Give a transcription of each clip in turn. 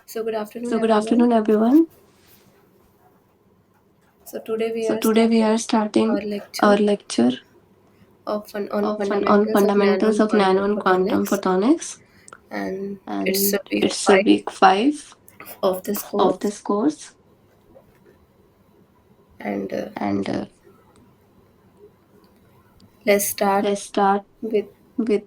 So good afternoon, So good everyone. afternoon, everyone. So today we So are today we starting are our starting lecture our lecture on on fundamentals of nano fundamentals and of nano quantum and quantum photonics, photonics, and it's and a week it's a five week 5 of this of course. this course. And And let's start let's start with. with.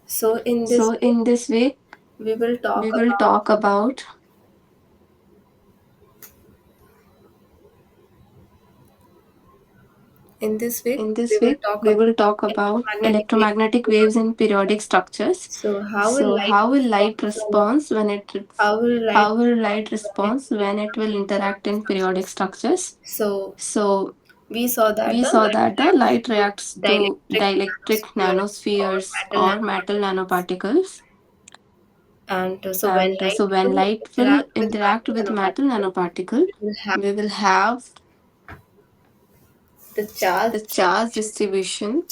So in this So in this week, we will talk we will about. talk about. In this week In we this will week, talk we about will talk about electromagnetic electromagnetic waves. waves in periodic structures. So So how will light response when it how will light how will light response when it will interact in periodic structures? so So we saw that we the saw light that the reacts light to reacts to dielectric dielectric or nanospheres metal or metal nanoparticles. nanoparticles. And so when And light so when will light will interact with interact metal with metal nanoparticles, nanoparticle, we will have we will have the charge the charge distribution.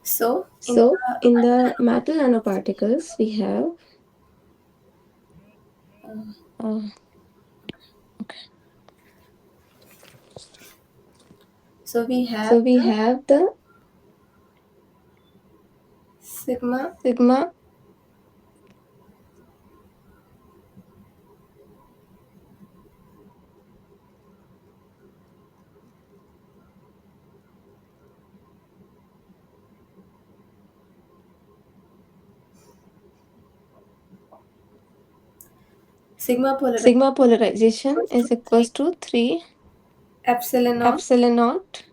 so in So the in the metal nanoparticles, we have uh, so we have so we the have the sigma. sigma. Sigma polarization Sigma polarization equals to is 3 equals to 3 epsilon naught. epsilon naught.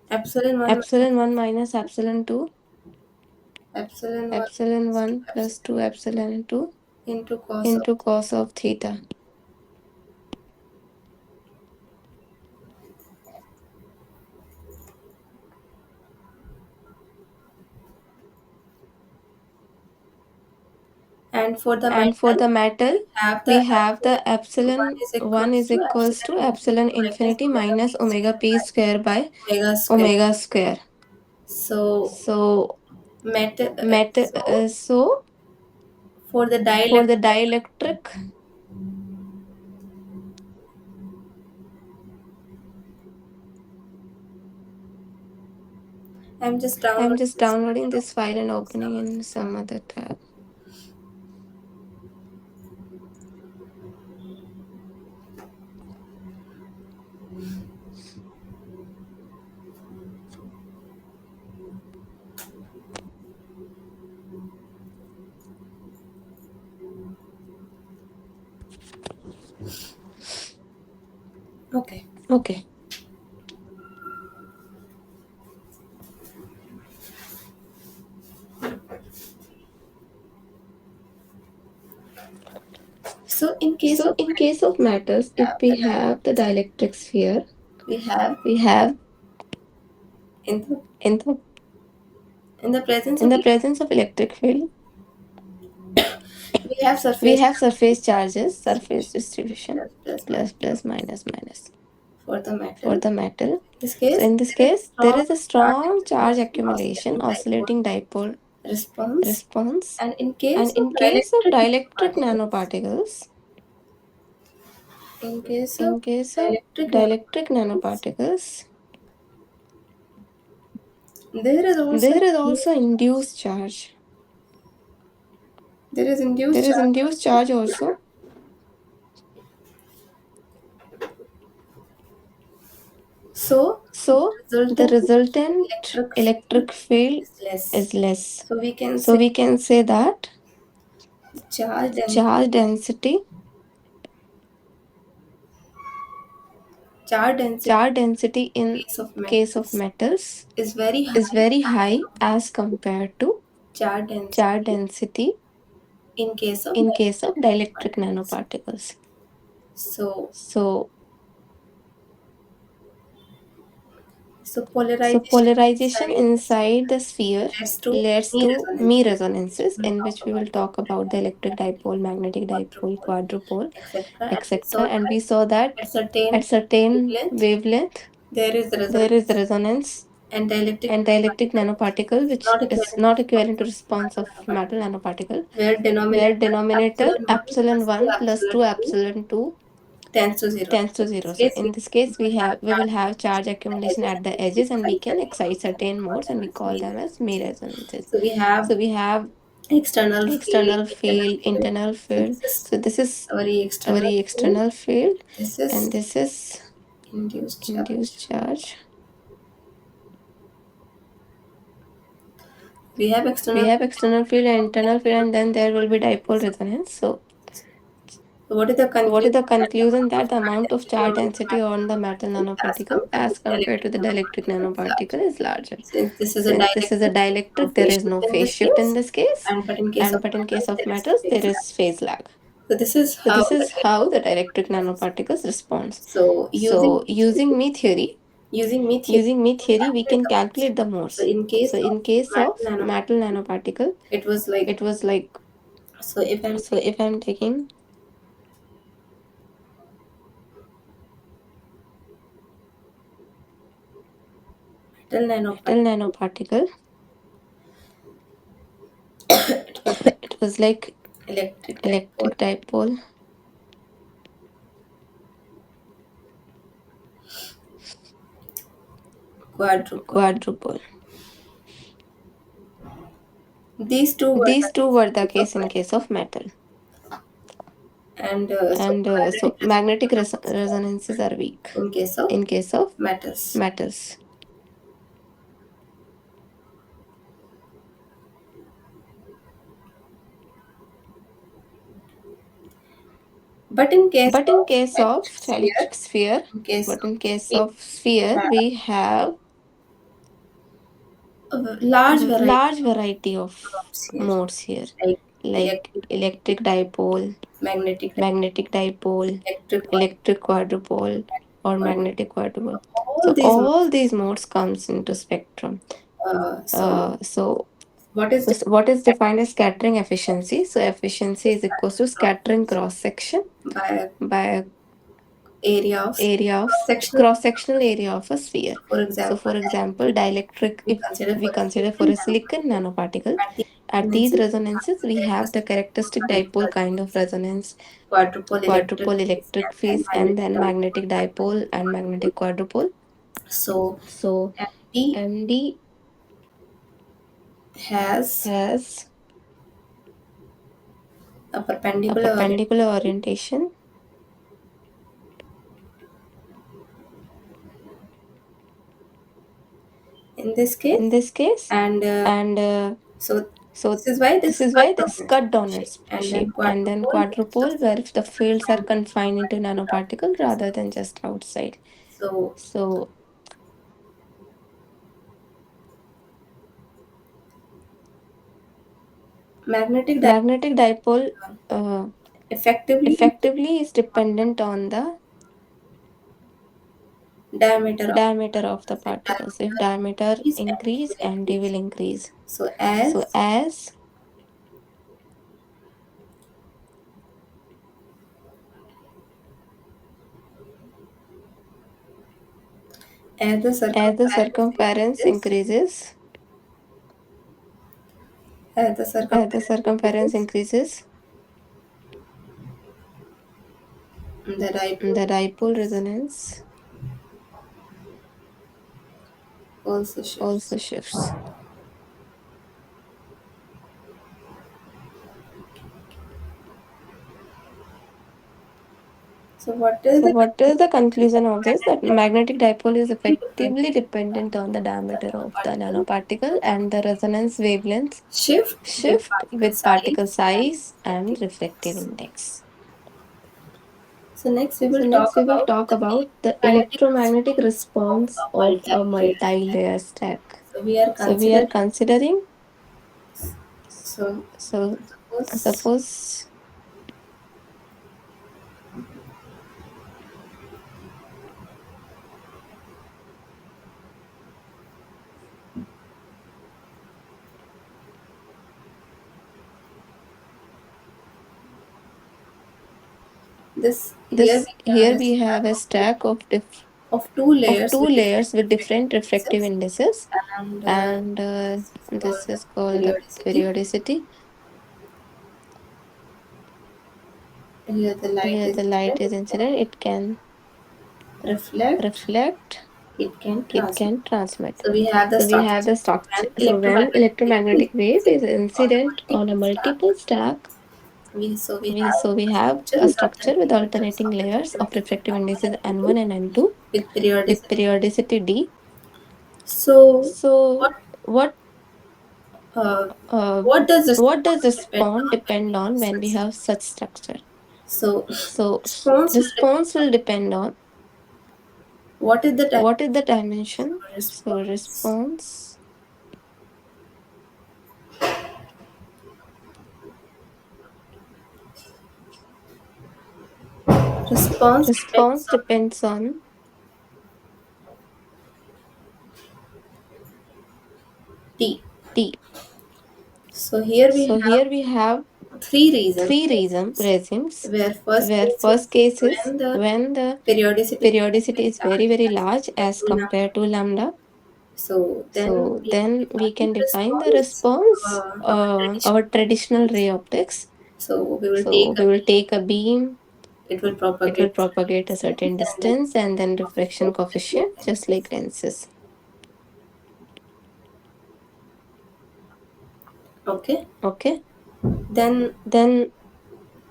Epsilon 1 Epsilon 1 minus epsilon 2. epsilon 1 Epsilon plus 2 1 plus epsilon 2 epsilon 2 into cos of into cos of theta. and for the And for metal the metal, have the we have epsilon the epsilon 1 is equals to epsilon infinity minus omega p square by omega square. omega square. So So metal metal. So for the for dielectric, the dielectric, I'm just I'm downloading just this downloading this file and opening in some other tab. okay. Okay. So in case So of in case of matters, if have we the have the dielectric sphere, we have we have in the in the in the presence in of the presence of electric field, we have we surface have surface charges, surface distribution, plus plus plus minus plus minus minus for the for metal. the metal. In this So case, in this there is a case, there strong is a charge strong charge accumulation accumulation, oscillating dipole oscillating dipole response. response. And And in case of dielectric nanoparticles, in case of in case of dielectric dielectric nanoparticles, nanoparticles, there is also there is also induced charge. there is induced There is charge induced also. charge also. So So the resultant resultant electric field electric field is less. is less. So we can So say we can say that the charge the density charge density in in case of case of metals metals is very is high very as high compared as compared to to charge charge density density in case of in case of dielectric dielectric nanoparticles. nanoparticles. So So, so so polarization polarization inside inside the sphere leads to leads me to me resonances, which resonances, we'll in talk which we about will talk about the electric dipole, magnetic dipole, quadrupole, quadrupole, etc. And we saw etc. And that we saw that at certain at certain wavelength wavelength there is there is resonance resonance, and dielectric and dielectric nanoparticle nanoparticle, is which not is equivalent to not response equivalent to of response metal of metal nanoparticle, nanoparticle, where where denominator denominator epsilon 1 epsilon plus 2 1 plus 2 epsilon 2 epsilon 2 tends to 0. tends So to in this 0. So case, in this case, we have we will charge have charge accumulation at the accumulation edges at and the we can edges, and we excite can certain excite modes and we certain call modes, them and we as call Mie them as May resonances. resonances. So we have So we have external field, external internal field, field. internal So field. this is So this is a very a external very field. external field, This is and this is induced induced charge. charge. We have We external have field external field and and internal field, and then there will be dipole resonance. So, so what is the so what is conclusion? the That the conclusion? amount of That the charge amount of density charge on the density metal on the metal nanoparticle as nanoparticle compared as to the compared to electric the dielectric nanoparticle is larger. nanoparticle is larger. Since this is a Since this is a dielectric, there is no dielectric, there phase is shift no in phase this shift in case, this case, and but in case and of but in case metals, of there is metals, there phase lag. is phase lag. So this is So how this the is how the dielectric dielectric nanoparticles nanoparticles responds. responds. So So using me theory, using me we can theory, we calculate can the modes. calculate the So modes. in case So of in case metal of metal nanoparticle, nanoparticle, it was like it was like, so if I'm so if I'm taking metal metal nanoparticle, nanoparticle, it was like it was like electric dipole, electric dipole, quadrupole. quadrupole. These two were the These two were the case of case in metal. case of metal. And so And so magnetic magnetic resonances are strong resonances are weak in case of in case of metals. metals. But in case But in of case of electric sphere, electric sphere, in case but of in case we of sphere, have we have a large variety large variety of of modes here, modes here, like like electric, electric dipole, magnetic, magnetic dipole, electric, electric quadrupole, or quadrupole. magnetic quadrupole. All So these modes. all these modes comes into spectrum. So So what is what is defined as scattering efficiency? So efficiency is equals to scattering cross section by by area of area of cross-sectional? cross sectional area of a sphere. For So example, for example, dielectric, dielectric, we if consider we for a consider for silicon a silicon nanoparticle. nanoparticle, At the at these resonances, resonances we have the characteristic characteristic kind of dipole kind of resonance, resonance, quadrupole electric quadrupole phase, electric and then phase, and magnetic then magnetic dipole and magnetic dipole. quadrupole. So So MD MD has has a a perpendicular perpendicular orientation orientation in this in case, this case, and and so so this is why this this is cut why this dominant cut shape, dominant and then shape, and then quadrupole is quadrupole just where if the fields are and confined into without nanoparticle this. rather than just outside. So So magnetic dipole magnetic dipole, uh, effectively effectively is dependent on the diameter of diameter of the the particles. If diameter diameter is and increase, will MD increase. will increase. So So as the as the circumference circumference increases, increases, as the as the circumference circumference increases, increases, the dipole the dipole resonance also shifts. also shifts. So what is So the what is the conclusion? conclusion of this? That magnetic dipole is Magnetic dipole effectively dependent on the the diameter of the nanoparticle nanoparticle and the resonance wavelengths shift with shift particle with particle size and size and reflective refractive index. index. So next we So will next talk we will about talk the about the electromagnetic electromagnetic response of response a of a multi-layer stack. multi-layer stack. So we are So we are considering, considering, so so suppose suppose this, here this we have here a we stack have a stack of two of layers two with layers different with different reflective refractive indices, indices, and and this is called this the is called the periodicity. periodicity. Here the light Here is the light incident, is it can incident, it can reflect, reflect, it can it transmit. can transmit. So we have the So we structure. have the So structure. when So when electromagnetic wave electromagnetic wave is is on a incident on a multiple stack, multiple stack, we have we a have structure a with structure with alternating layers alternating of layers reflective of indices refractive N1 indices and N1 N2 and N2 with with periodicity. periodicity D. So So what what uh, uh, what does what does response depend response on when depend we have on when we such? have such structure? So So response will depend response will on depend on what is the what is the dimension. So dimension. So response response depends response on depends on T. T. So here we So have here we have three reasons three regimes, where first where case first is case is when the when the periodicity is periodicity very is large very as large compared as to lambda. compared to lambda. So then So we can then we define can the define the response, response, our traditional. our traditional ray optics. So we will So take a we will beam, take a beam, it will it will propagate certain propagate a certain distance, and then distance, and then refraction just like coefficient, just like lenses. lenses. Okay. Okay. Then Then,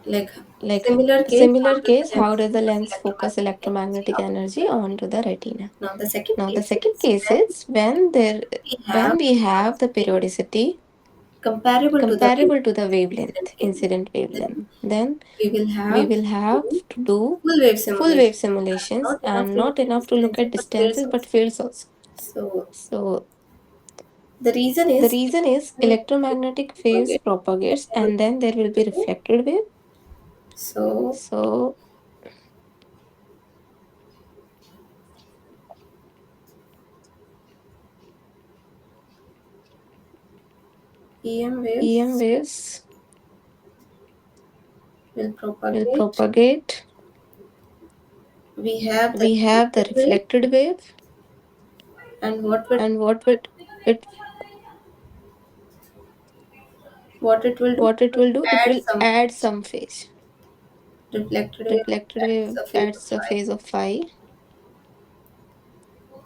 like like similar case, how similar does case, the lens how does the focus lens focus electromagnetic energy electromagnetic onto energy the onto retina? the retina? Now the second Now the case second is case when is we when have we have the periodicity periodicity comparable to the comparable to the incident wavelength, wavelength. wavelength. Then Then we will we have will have to to do full wave full simulation. wave simulations, Not enough and to look not at enough to look distances at but fields distances but also. fields also. So So the reason the is reason is electromagnetic waves propagate and propagates, there will and then there will be be wave. reflected wave. So So EM EM waves waves will will propagate. propagate. We have the We have the reflected wave, reflected wave, and what would and it what it will do? what It it will will do? It add will some add some phase. reflected wave Reflected adds wave a phase of adds a phi. phase of phi.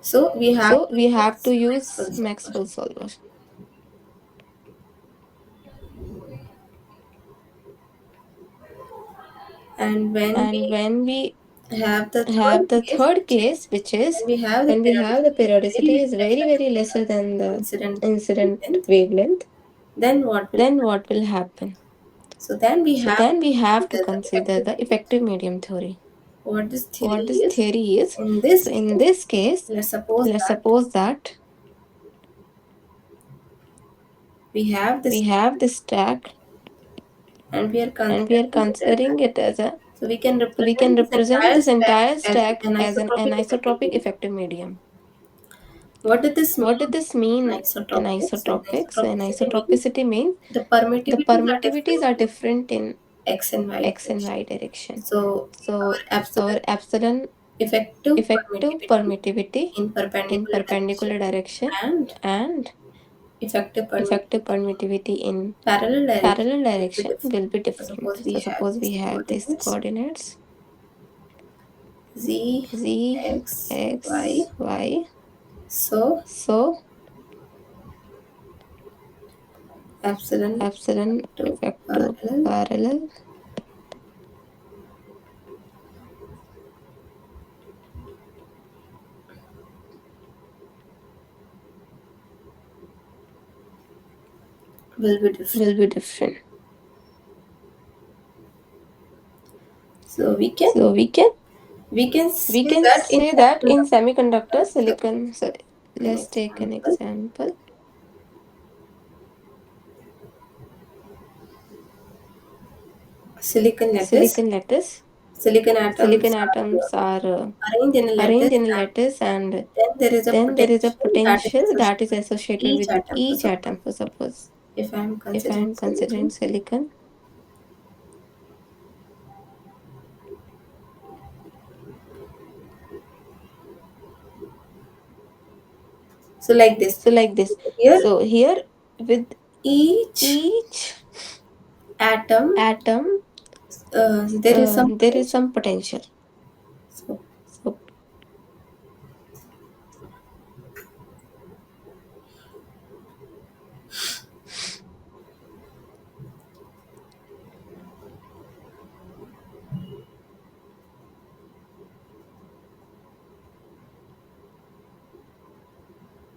So we have So to we have to use use Maxwell solver. Maxwell solver. And when And we when we have the third have the case, third which case, is which is when we have the when we have the periodicity is periodicity very is very very, lesser very than lesser than the the incident incident wavelength, wavelength, then what will then happen? what will happen? So then we So have then we to have to consider the consider effective the medium effective theory. medium theory. What this theory What this is, theory is, in this so in case, this case, let's suppose let's that suppose that we have this we have this stack and we are and we are considering it as considering it as a, so we can so we can represent this represent entire this stack entire as stack an as an isotropic effective anisotropic medium. effective medium. What did this What did mean? this mean in Anisotropics. So isotropics? anisotropicity means Anisotropicity means the the permittivities are permittivities different are in different in x and y x and direction. y direction. So our So epsilon our epsilon effective effective permittivity permittivity in in perpendicular direction perpendicular direction and and effective effective permittivity permittivity in parallel direction parallel will be direction different. will be So different. suppose we So have suppose we these have these coordinates coordinates z, z, x, y. x, y. So So epsilon epsilon effective effective parallel parallel will be different. will be different. So So we can we say can that in say that in semiconductor, semiconductor silicon. So an let's take an example, example. silicon lattice. Silicon lattice. Silicon atoms Silicon are atoms are arranged in a arranged lattice, in a and lattice, and then there is a then there is a potential that is potential that associated is with associated each with atom. So each suppose atom. So suppose if I am if I considering am considering silicon, silicon, so like this. so like this. Here, So here with each each atom, atom, there is some there is potential. some potential. So So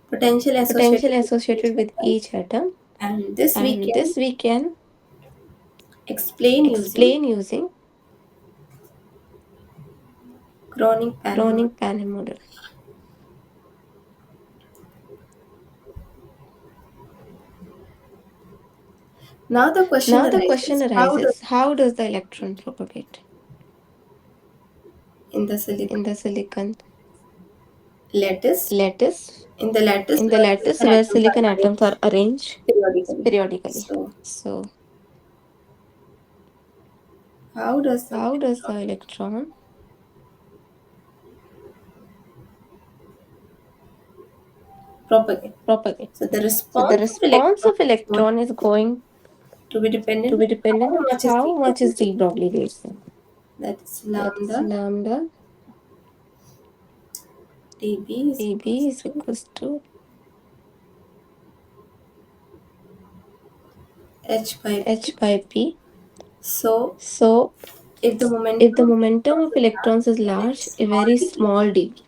potential potential associated with each associated with atom, each atom, and this we and can this we can explain using explain using Kroning-Pannard model. Kroning-Pannard model. Now the question Now the question arises: how does arises: how does the electron propagate in the in silicon the silicon lattice? lattice? In the lattice In the where lattice silicon where atoms are silicon atoms arranged are arranged periodically. periodically. So So how does the how does the electron electron propagate? propagate? So the So the response of response electron of is going electron is going to be dependent to be on dependent how on much is the how much is the propagation. that is That is lambda lambda dB is dB equals is to equals to h by p. h by p. So So if the if momentum the of momentum electrons of is large, electrons is a very large, a small very dB, small dB,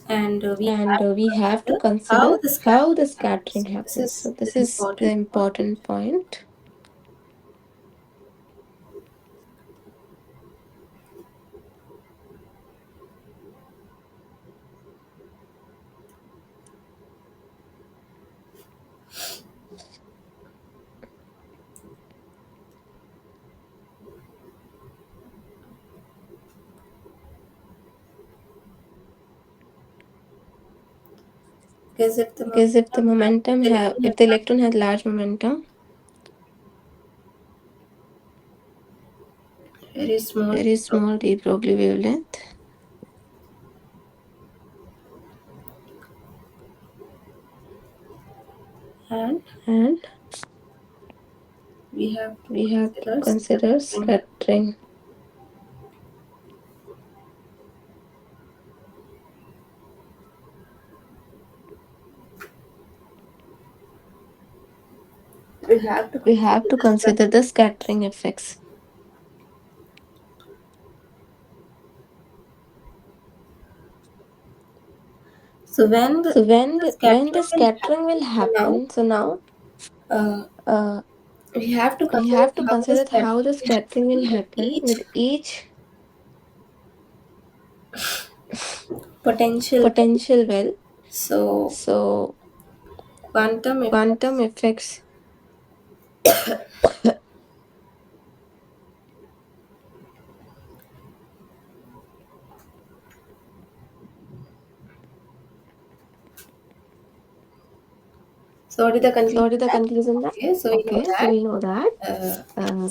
and we and have to we have to consider how consider the how scattering the happens. scattering So this happens. So is this the is the important part. important point. Because if the Because if the momentum has momentum the have electron if has the large electron has large momentum, very small very drop, small de Broglie wavelength, and and we have to we have to consider consider scattering. scattering. We have to We consider have to the consider scattering. the scattering effects. So So the when scattering the will scattering will happen, so now happen, so now uh, uh, we have to we consider have to how the consider how scattering the will scattering happen will with happen each with each potential. potential well. So So quantum quantum effects effects So what is the So conclusion? what is the conclusion that? Okay, so we know Okay, so that we know that uh, uh,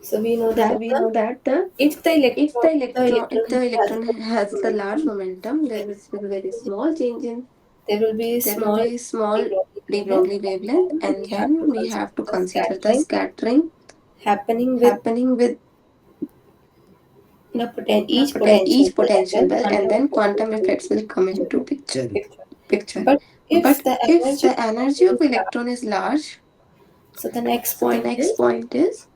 so we know so that we know that the if the if electron the electron if the has electron has the large momentum, there is a very small change in there will be there will small be small de de-Broglie Broglie wavelength, wavelength, and and we have to then we consider have to the consider the scattering scattering happening with happening with each potential each belt, and potential then bell, and quantum then effects will quantum come effects will come into into picture. Picture. But if But the if energy the energy is of large, electron is large, so the next so the point next is point is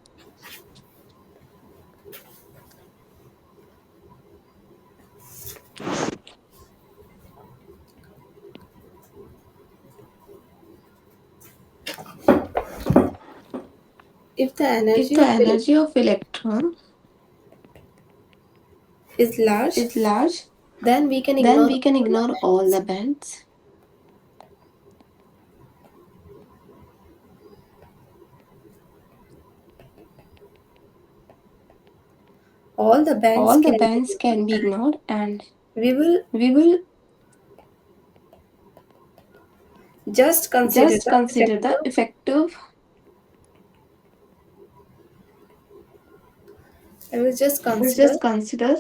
if the if energy the of energy of electron is large, is large, then we can then ignore we can all the ignore all bands. the bands. All the bands All the can be bands ignored, can be and ignored, and we will we will just consider just the consider the effective effective I will just we'll consider just consider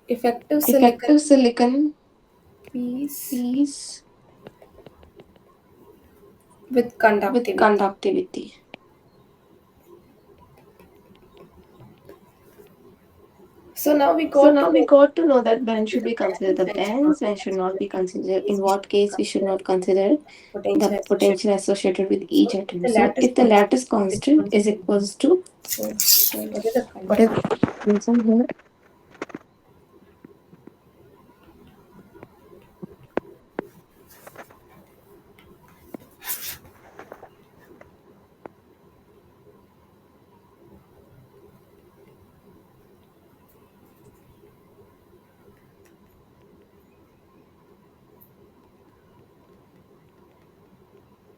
effective silicon effective silicon piece piece with with conductivity. conductivity. So now we So got to now we know got to know that when when should should be be considered considered, the when should not bands, be when should not considered, be considered, case in we should what case we should consider not consider potential the associated. potential associated with each So atom. the So lattice if the constant lattice is constant equals is to, equals to so what is the what is conclusion? the reason here?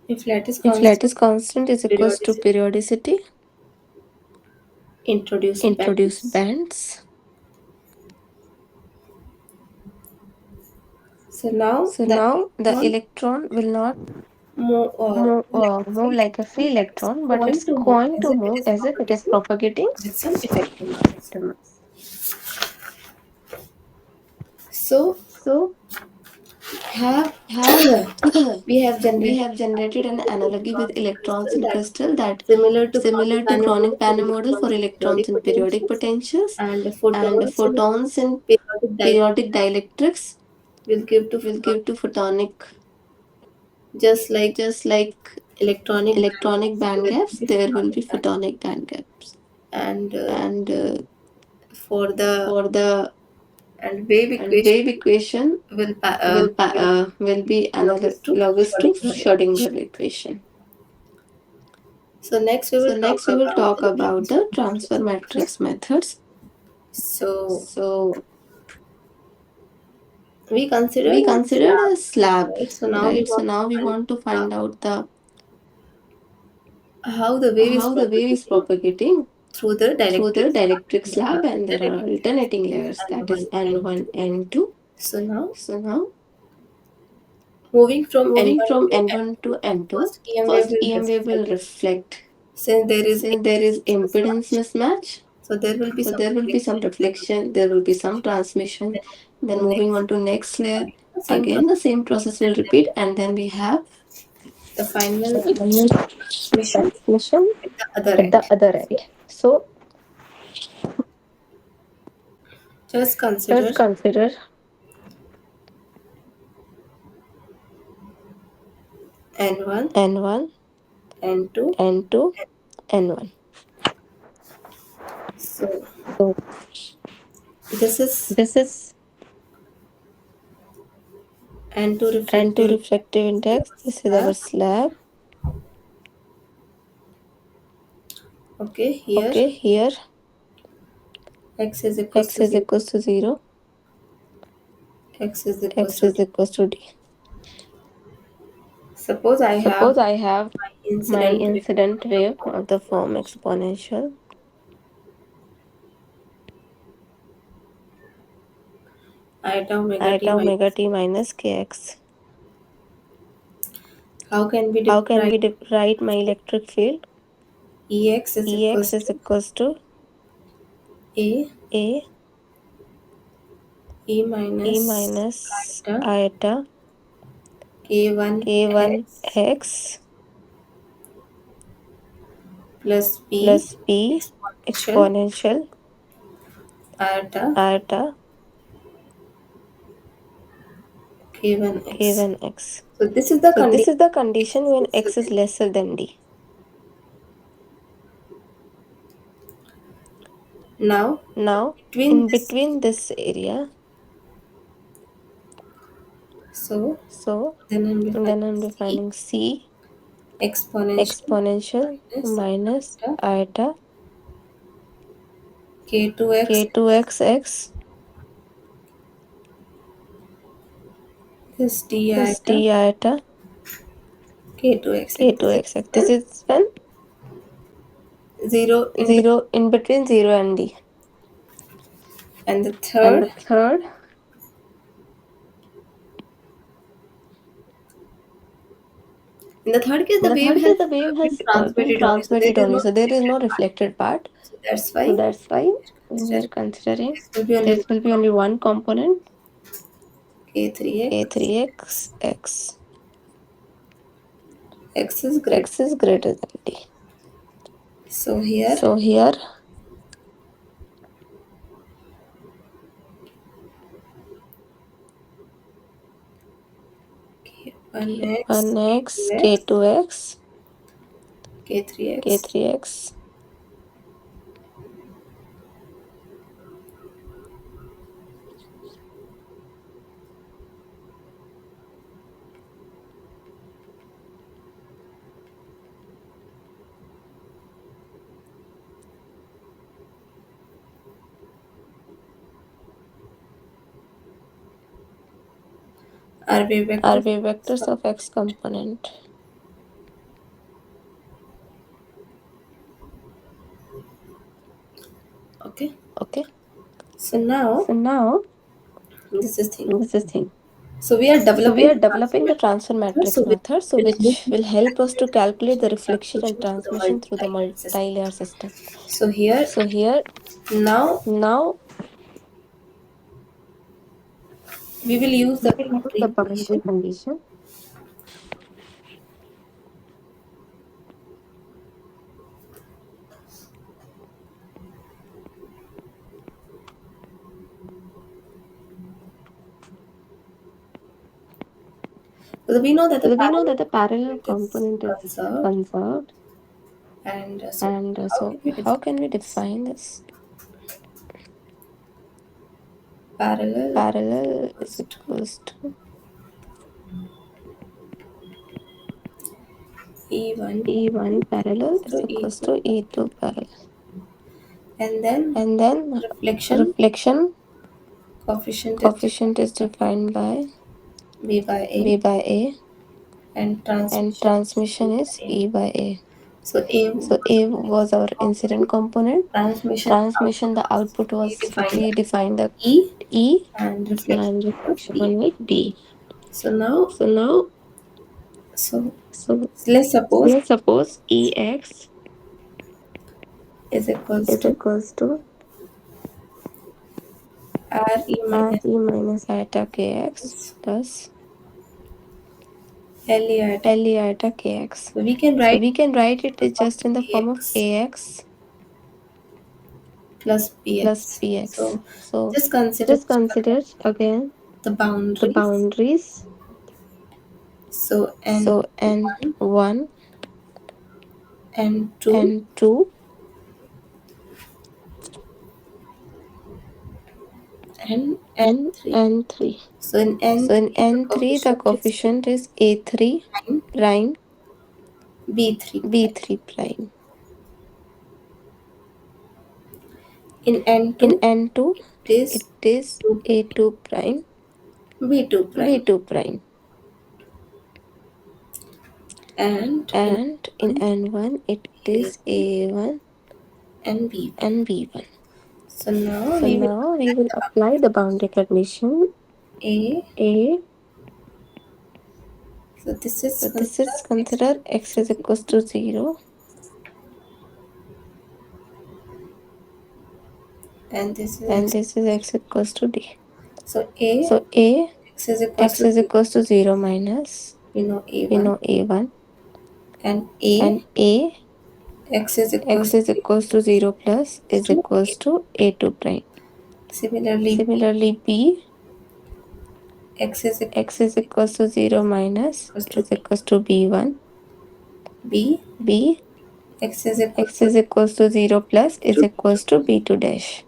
If lattice If constant lattice constant is equals to periodicity periodicity, introduce introduce bands. bands. So now So the now the electron electron will not move move like like a a free free electron, electron, but but it's it's going to going move to as if move it is as if it is propagating propagating with some effective mass. effective mass. So So have have we have we generated have generated an analogy with electrons in that crystal that similar to similar to Photonic Chronic for Banner model for electrons in electrons periodic in periodic potentials, potentials, and and photons in photons in periodic periodic dielectrics dielectrics will give to will photonic give to photonic, just like just like electronic band electronic gaps, band there will gaps, be there will photonic be band. photonic band gaps. And And for the for the and wave and equation wave equation will be analogous to analogous to Schrodinger equation. Schrodinger equation. So next we So will talk next we will about talk the about transfer the transfer matrix method. matrix methods. So So we we considered a considered slab, a slab, right? So now we right? So want now to we find want to find out the how the wave is how the wave is propagating propagating through the through the dielectric slab, dielectric and there are slab, and there are alternating layers alternating layers, and that is one and N1, two. N2. So now So now moving from moving N1 from to N1 N2, to N2, first EM wave first will EM wave will reflect reflect. since there is Since there is impedance impedance mismatch. mismatch, So there will be so some there will be some reflection, reflection, there will be some transmission. Then then moving next on to next layer, the same again process, the same process will repeat, and then we have the final transmission transmission at the other at the end. other end. So Just consider just consider N1, N1, N2, N2, N1. so So this is this is N2 N2 reflective refractive index. This is our slab. slab. Okay, here Okay, here x is equals x to is 0, equals to 0, x is equals x to is d. equals to d. Suppose I have Suppose I have my my incident wave incident of the wave form of the form exponential exponential iota omega t iota omega minus t kx. minus kx. How can we How can write we write my electric field? Ex is Ex equals is to equals to A a E e minus minus iota iota K1 k1 x x plus B plus b exponential exponential iota iota K1 x. k1 x. So this is the So this condition is the condition when lesser x is than. lesser than d. Now Now, between in this, between this area, so so then I'm then defining I'm C defining c exponential exponential minus minus iota iota K2x k2x this D plus iota d iota K2x. And this is k2x. This when is when 0 in between. 0 in between 0 and d. And the And third, the third, in the third case, in the the wave third has case, the wave been has been transmitted only, so there transmitted is only, no so there is no reflected part. reflected part. So that's So why that's why consider we're considering this will be only this will be only one component, K3x. k3x x. X is greater. X is greater than d. So here So here K1x, 1x, K2x, k2x, K3x. k3x Are wave are vectors. wave vectors of x component. Okay. Okay. So now So now this is thing. this is thing. So we are So we developing are the transfer developing the matrix transfer method. matrix So we method, so will help which us will to help us to calculate the calculate the reflection reflection and and transmission transmission through through the the multi-system. multi-layer system. So here So here now now we will use we the will use the boundary boundary condition. condition. So we know that the So we know parallel that the parallel component is component is conserved, conserved, and so and how can so we how define can we this? define this? Parallel Parallel is equals to equals to E1 E1 parallel equals is to equals E2, to E2 parallel. and then And then reflection reflection coefficient is coefficient is defined by defined by V by A, V by A, and and transmission is E transmission by is A. E by A. So A So was A our was our incident incident component, component. transmission output Transmission, the was output we was defined we as defined the E, E, and reflection and was reflection D. one with D. So now, So now, so so let's suppose let's suppose EX is equals is to equals to R E R minus E minus iota KX plus L E iota. L E iota KX. So we can So write we can write it the form just in the form of AX AX plus plus BX. BX. So So just consider just consider again the the boundaries. boundaries. So So N1, N1, N2, N2, and and N3. N3. So in So in N3 the N3, the coefficient is coefficient is A3 prime, prime, B3 prime. B3 prime. In In N2, N2, it is it is A2 prime, B2 prime. B2 prime. And in And in N1, it is A1 A1 and B1. and B1. So now So we will now we will apply the boundary condition A. A. So this is So this is considered x considered x is equals to 0 and this is and x. this is x equals to d. So A, So A, x is equals x to is 0. equals to 0 minus, We know we A1 know A1, and A, and A, x is x equals is equals to 0 plus is to A. equals to A2 prime. Similarly, Similarly, B, x is x is equals to 0 minus equals to is equals to B1. B, B, x is equals x to is equals to 0 plus is 2. equals to B2 dash.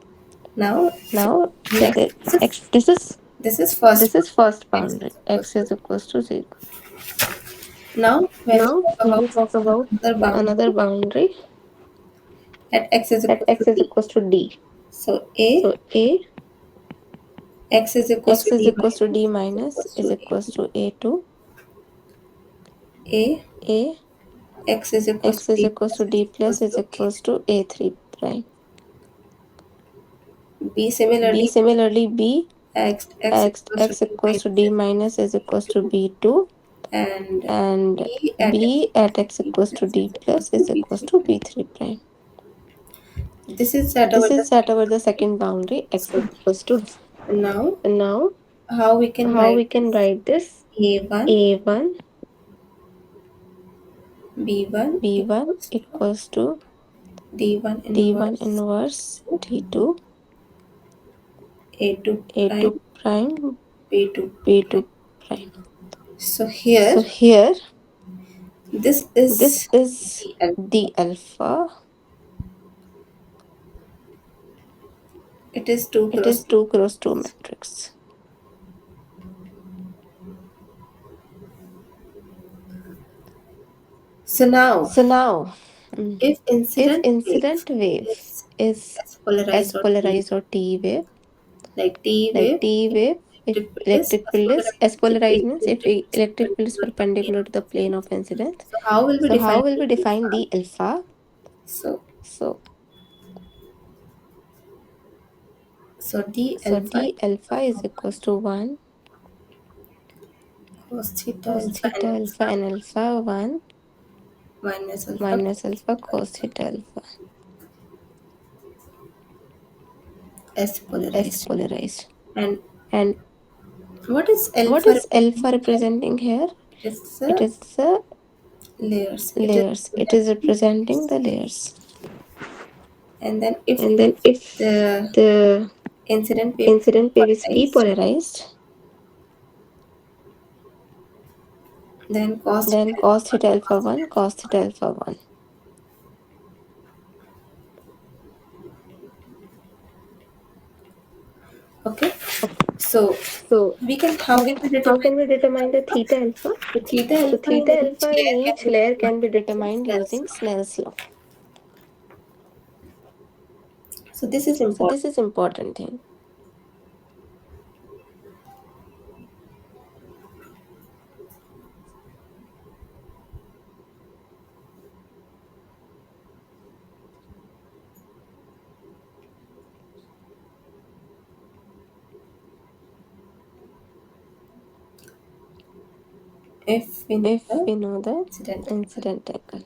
Now, Now, next, x, this is this is first this one. is first X boundary. is equals X is to. equals to 0. Now, when we Now, talk when about we talk about another another boundary boundary at x is at equals to x is D. equals to d. So, A, So A, x is equals x to is D equals to d minus minus equals is to equals to A2. A, A, x is equals to x is D equals plus to is d plus equals is to equals to A3 prime. B. B, Similarly, similarly B, x equals to x D equals to minus d minus is equals to B2, and and B at x B at x D equals to plus d is equals plus to is equals B3 to prime. B3 prime. This is set This over the is set second over the boundary. second boundary, x So equals to d. now, Now, how we can how write we can this? write this? A1 A1 B1 B1 equals to equals to D1 D1 inverse inverse to D2 A2 A2 prime prime B2 prime. B2 prime. So here, So here, this this is is the alpha. the alpha. It is 2 It cross is 2. 2 cross 2 matrix. So now, So now, if if incident wave incident wave is is S polarized S or T, polarized or T wave, like T like wave, T wave, if electric field is electric S field is polarized, S polarized means if electric field is electric field is perpendicular to the plane perpendicular of to the plane incidence. of incidence. So how will we So how define will the we define alpha? the alpha? So So so D so alpha d alpha is equals to 1 cos theta cos alpha and theta alpha alpha and alpha 1 minus alpha minus cos alpha theta cos theta alpha S S polarized. polarized. And And what is what alpha is alpha representing here? representing here? It is It is the layers. It is layers. It is representing representing layers. the layers. And then if And then if the the incident wave is incident wave is p polarized, polarized, then cos then theta cos alpha theta one, alpha cos 1 theta cos alpha theta 1. alpha 1. Okay. So So we can how can we how determine can we determine the alpha? theta alpha? So theta So alpha in theta each alpha in layer can each be layer determined can be using determined Snell's using law. Snell's law. So this is So important. this is important thing. If we know If the we know the incident angle. incident angle.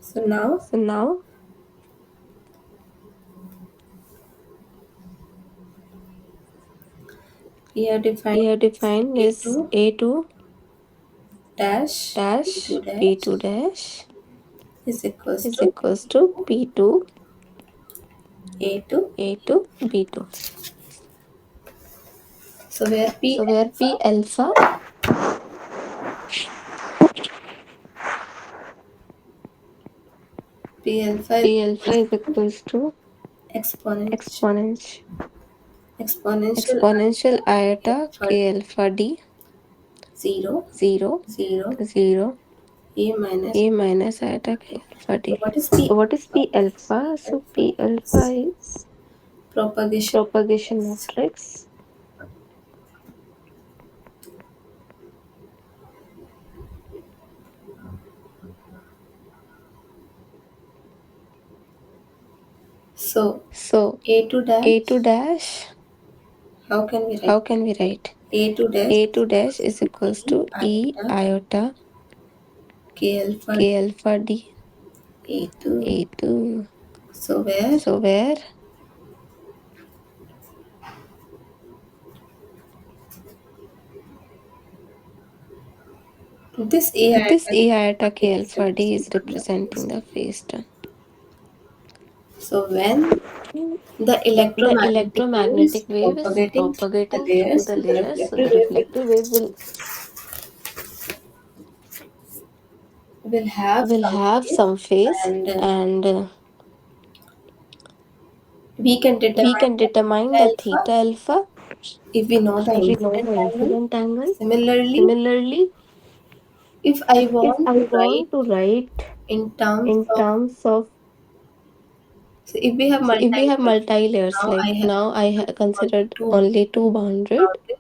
So now So now we have defined we have defined is A2 A2 dash dash B2 dash P2 dash is equals is to equals to P2 A2. A2 B2. So where P So where P alpha, alpha P alpha is P alpha is equals to exponential exponential exponential exponential iota for k alpha d 0 0 0 0 a minus. a minus iota k alpha So d. what is p? So what is p alpha? So p alpha is Propagation. propagation matrix. So So a2 dash, a2 dash, how can we how write? can we write? A2 dash A2 dash equals is to equals e to E iota iota k alpha K alpha D a2. A2. So where So where this a this iota E iota K is alpha D is representing the representing phase. the phase turn. So when the The electromagnetic wave is electromagnetic wave is propagating through the propagating through layers, the so the layers, so reflected the wave reflective wave will have will some have phase, some phase, and and we can we determine can the determine theta the alpha theta alpha if we know the if we know incident the angle. incident angle. Similarly, Similarly, if I if want I to write want to write in terms in of, terms of, so if we have so if we have multi-layers, multi-layers, now like I have now I only considered two only two bounded boundaries, but if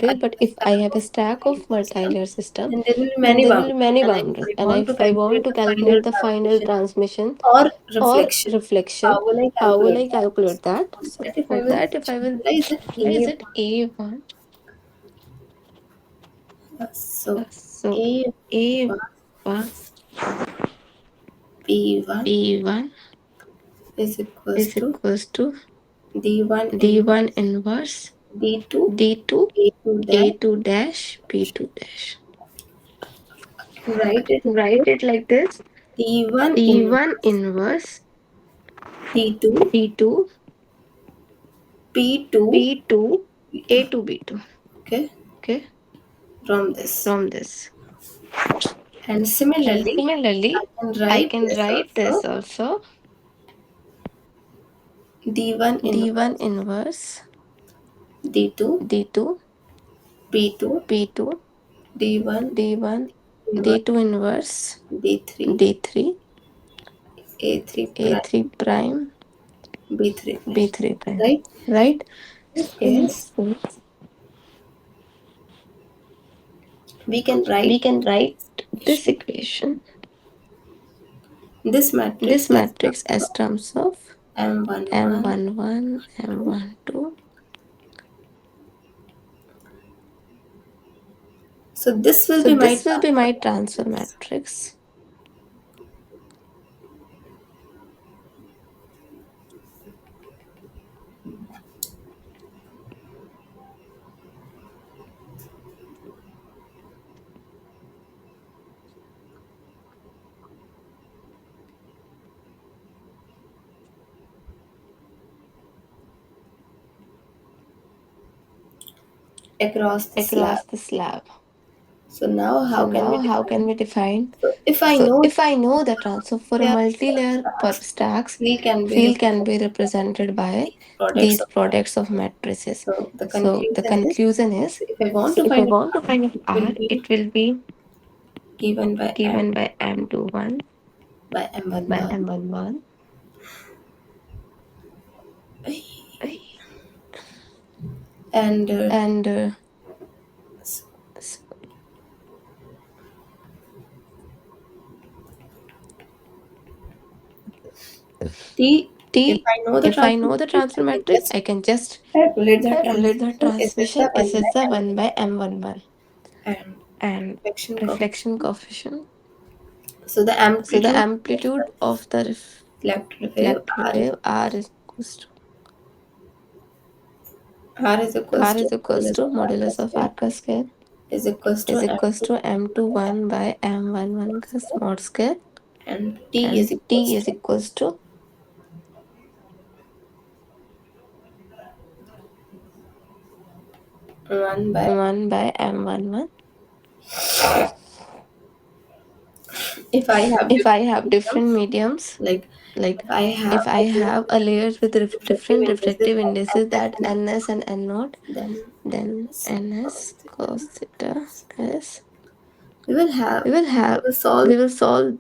I boundary, but have a if I stack have a of stack of multi-layer system, multi-layer system, then there will be then many there will be boundaries. many And if boundaries. I And want to if I want calculate to the final calculate the final transmission transmission or or reflection, reflection, how will I how will calculate I that? calculate that? For So that, if I for will that, if I will generalize it, generalize it A1, so so A1 A1 P1 B1 is equals is to equals to D1 D1 inverse inverse D2 D2 A2 dash. A2 dash P2 dash. Write it like Write this: it like this: D1 D1 inverse inverse D2 D2 P2 P2 B2. A2 B2. Okay, Okay, from this. from this. And And similarly, I similarly, can I write can this write this also: also: D1 D1 inverse inverse D2 D2 P2 P2 D1 D1 inverse D2 inverse D3 D3 A3 prime A3 prime B3 prime. B3 prime. Right? Right? This In case, this case, we can write we can write this equation, equation, this matrix this as matrix, as terms of M11. M11, M12. So this will So be my this will be transfer my transfer matrix. matrix Across the slab. across the slab. So now So how can we now how can define? we define? So if I So know if I know the transfer for a there multi-layer per stacks, stacks, field can be field can be represented represented by by these products these of products of matrices. matrices. So the So the conclusion is, conclusion is, so if I want so to if I find it, want to find an it will R, be it will be given by M given by M21 by by M11. M11. And And s- s- T, if T, I know the if I transfer know the matrix, transfer I can matrix, just I can just calculate the calculate the transmission is this the transmission one is by the M 1 by M11, and and reflection reflection coefficient. coefficient. So the So the amplitude of amplitude the of the reflected wave reflected R is wave R is equals R to is equals modulus to of alpha modulus of square arc square is equals to is M equals two to M21 by M11 cos square, mod square, and T is and equals T is to equals to 1 by. 1 by M11. If I have If I different have different mediums mediums like Like If I have if I a layer have a layers with refractive different indices refractive of indices NS that and ns and n naught, then then NS ns cos theta, cos theta is, we will have we will we have will solve we will solve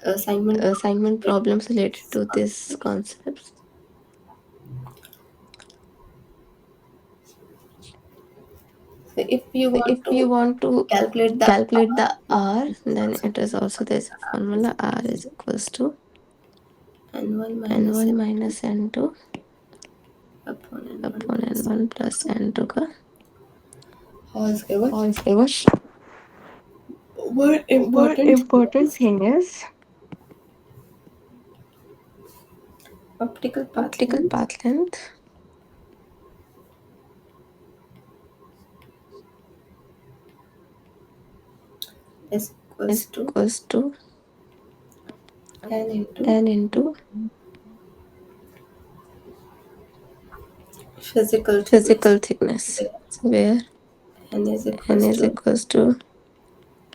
assignment assignment problems problems related related to to this this concept. concepts. So if you So want if you to want to calculate the calculate R, the then r, this is then also it is also there's a R is formula, r equals is equals to to N1 minus n1 minus n2 upon N1 upon plus n1 plus N2 n2 का whole square. whole square. One One important thing important is thing is optical path optical length path length is equals is to equals to N into n into physical thickness, physical thickness, where where N is n equals is to equals to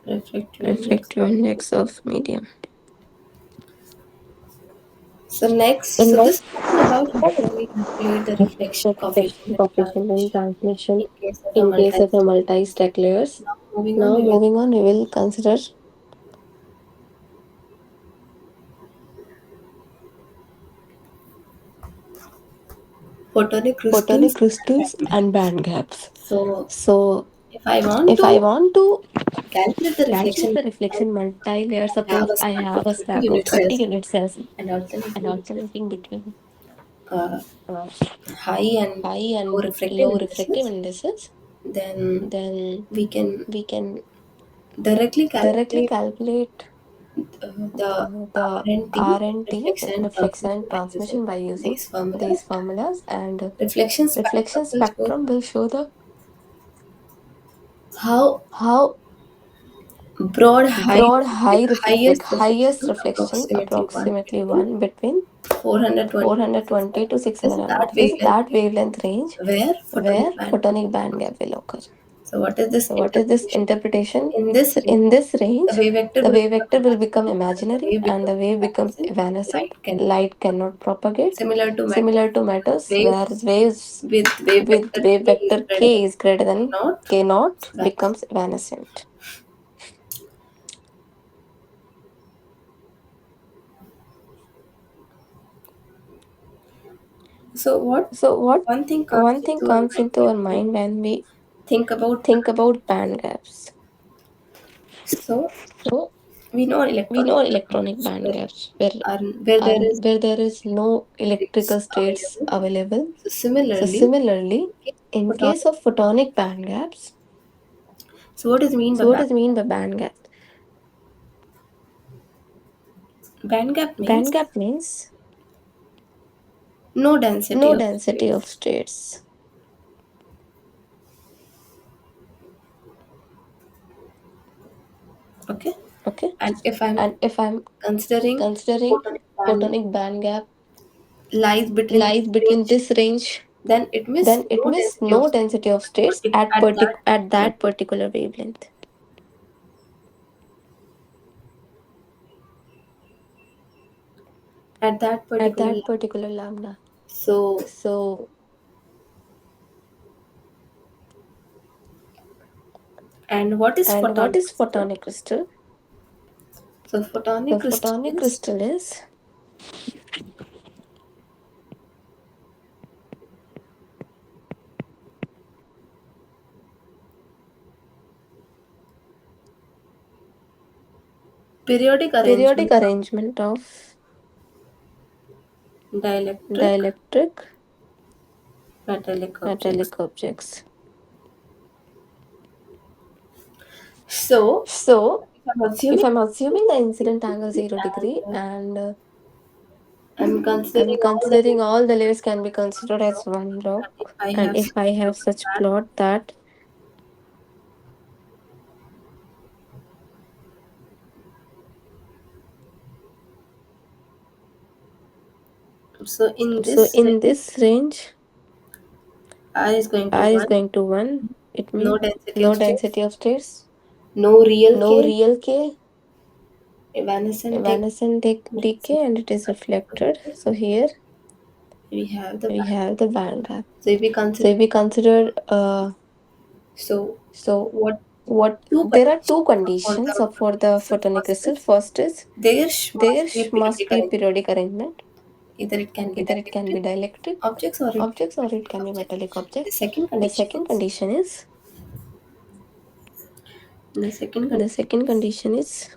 refractive index refractive of. index of medium. So next, The so this next is about how we calculate the reflection coefficient reflection in coefficient in transmission transmission in case of a in case of a multi-state. multi-stack layers. Now moving on, Now we will moving on, we will consider photonic photonic crystals. crystals and band gaps. So So if I want if I to want to calculate the calculate reflection, the reflection multi-layer, I have suppose a I stack have of a 30 stack of unit 30 cells unit cells and and alternating between alternating between uh, uh, high and high low and refractive low refractive indices, indices, then then we can we can directly directly calculate calculate the the RNT, RNT, reflection and reflection transmission, and by using transmission by using these these formulas. formulas, and Reflection spectrum reflection will show spectrum will show the how how broad height broad highest reflection reflection approximately 1 approximately between 1 between 420 to 420 to 600 is 600 that nanometers is wavelength that wavelength range where photonic where band gap photonic band occurs. gap will occur. So what is this So what is this interpretation? interpretation? In this So range, in this the range, wave vector the will wave become vector will become imaginary and the imaginary wave and becomes the wave becomes evanescent. evanescent. Light cannot Light propagate. cannot propagate. Similar to Similar metals, to where metals, where waves waves with wave with vector wave k is vector greater k than is greater k than naught, k naught vanishes. becomes evanescent. So what So what one thing comes one thing into our comes mind into when our we mind when we think about think band about gaps. band gaps? So So we know we electronic know band electronic gaps band gaps where where there is where there is no states electrical states available. available. So So similarly, similarly, case in of photonic. case of photonic band gaps, So what is mean by so what band? does mean by band gap? Band gap Band means gap means no density no of density of states. states. Okay, Okay, and if I'm and if I'm considering considering photonic band photonic band gap lies between this lies between range, this range, then it means then it no means density of no states density of states at that at wavelength. that particular wavelength. At that At particular that level. particular lambda. So So and what is and what photonic is crystal? photonic crystal? So The photonic crystal photonic is crystal is periodic periodic arrangement of arrangement of dielectric dielectric metallic objects. metallic objects. So So if I'm if assuming I'm assuming the incident angle 0 degree and and I'm I'm considering all the considering all the layers can be considered as one and if block, I and have if I have such that, plot that so in so this in range, this range R is going to r is 1, going to 1, it no means density no of states, density of states, no real no K, real k, evanescent decay and it is reflected. So here we have the we band. have the band gap. So if we So consider, if we consider so so what what two there are two conditions for conditions the for the crystal? photonic First crystal. is First is must be a must periodic be arrangement. periodic arrangement. Either it can be Either it can be dielectric dielectric objects or it can objects or be it metallic can be objects. metallic The objects. second The condition second is condition is the second the condition second condition is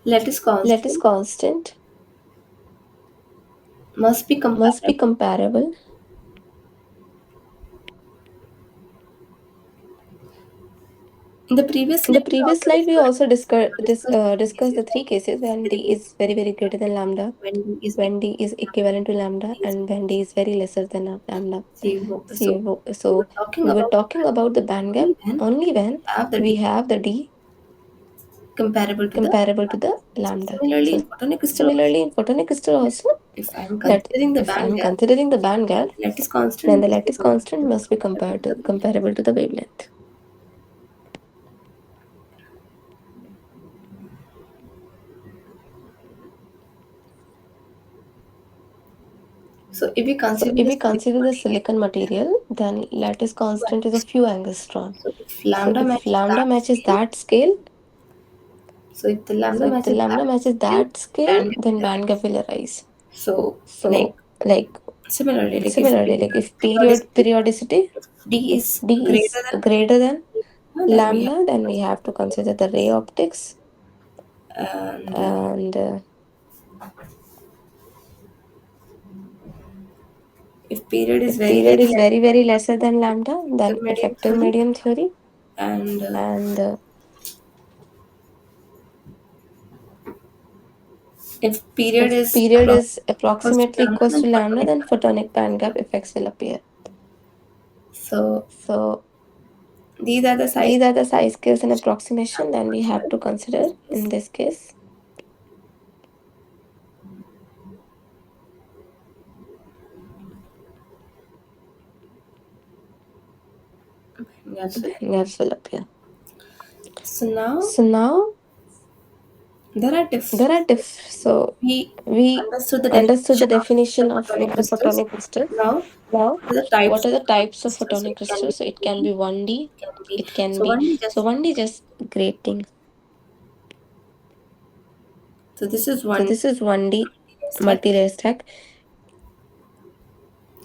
lattice lattice constant constant must be must be comparable. comparable. In the previous In the slide, we previous also slide, we also discussed discussed the three cases when very, d is very very greater than lambda, when D is when d is equivalent to lambda, is and when d is very lesser than lambda. zero. So we So were talking we were about the talking band about the band gap only when only we when have the we D have the d comparable to the comparable to the lambda. So lambda. similarly, in So photonic crystal also, similarly, in photonic crystal also, if I'm that considering the if band I'm gap, considering the band gap, lattice then constant the must be lattice constant must be comparable to the comparable to the wavelength. So if we So consider if the we silicon consider the material, silicon material, then lattice constant is a few angstrom. so if So lambda if matches lambda that matches scale, that scale, so if the lambda so if the matches lambda that matches scale, that scale, band gap then will band gap arise. will arise. So So like similarly, like if periodicity, periodicity, if D if is d greater is than greater than lambda, then we have lambda, then we have to consider the ray optics. and And if period is if very period very is less very very lesser than lambda, than then medium effective theory, medium theory. and And if period if is period is equals to approximately lambda, equals then to lambda, photonic then band gap. photonic band gap effects will appear. So So these are the size these are the size scales and approximation that we have to consider in in this this case. case. Band gaps will appear. So now So now there are there are so we we understood the understood the definition of the definition photonic the crystals. photonic crystal. Now, Now, what are the types what are of the photonic types of crystals? So photonic it can be crystals? So it can 2D, be 1D, it can be it can so be 1D so just 1D just grating. so this is So 1D this is 1D stack, multi-layer stack,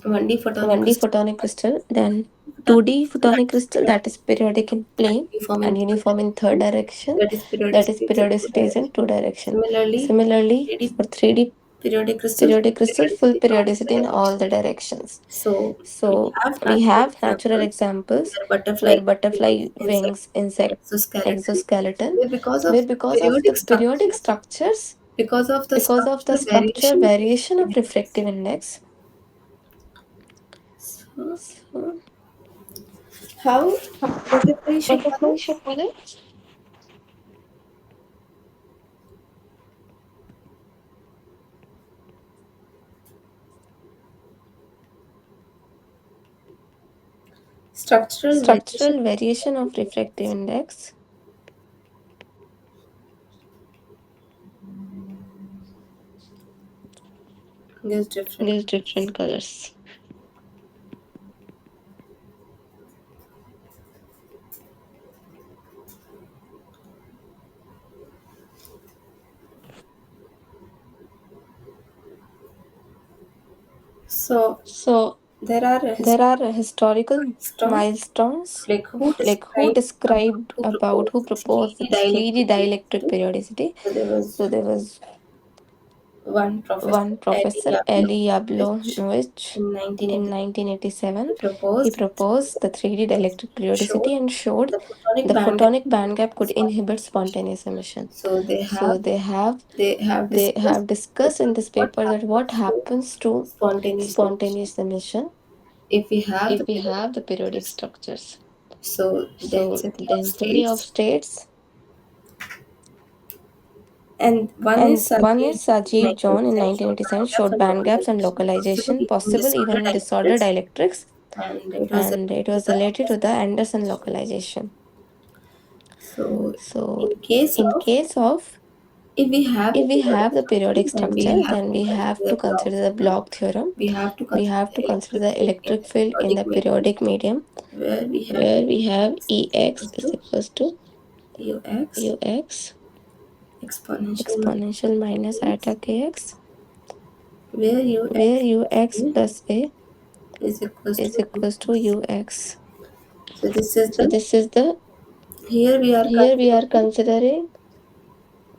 1D photonic 1D crystal, photonic crystal, then photonic 2D crystal that photonic is crystal that is periodic in plane uniform in and third uniform in third direction, direction, that is that is periodicity is in two periodicity is in direction. two direction. Similarly, Similarly, 3D for 3D periodic crystal, periodic crystal, full periodicity in all periodicity in all directions. the directions. So we So have we natural have natural examples examples where butterfly where butterfly insect wings, insect, exoskeleton, exoskeleton, where because of where because of the periodic periodic structures, structures, because of the because of the structural structure variation of variation refractive of index. refractive index. So So, how butterfly shape color? butterfly shape color? Structural variation Structural variation of refractive index gives different. gives different colors. So So there are a there are historical historical milestone, milestones, like who like who described about described who about proposed who this proposed 3D this 3D dielectric dielectric periodicity. periodicity. So there was So there was one professor, one Eddie professor, Yablo, Eli which Yablonovich, in in 1980 he 1987. He proposed proposed the 3D dielectric showed periodicity and showed the photonic the band gap photonic band gap could inhibit spontaneous emission. spontaneous emission. So So they have they discussed have discussed in this what paper that what happens to happens to spontaneous emission spontaneous emission if we have the if we periodic have the periodic structures. structures. So So the density of density of states, states, and one is and one Sajiv is John in Sajeev John in 1987 showed 1987 band gaps showed and band gaps and localization possible localization even in possible even disordered in disordered dielectrics. dielectrics. and and it was related to the Anderson localization. so So, in case in of case of if we have if the we periodic have the structure, periodic then we structure, have then to we have consider to the block consider the theorem. block theorem. We have to We consider have the to consider electric the field in electric the field in periodic the medium, periodic medium, where we have where we have is Ex equals is to equals to ux Ux exponential exponential minus iota minus kx, where where ux Ux plus A is equals is to equals to ux. Ux. So this is So the this is the here we are here we are considering considering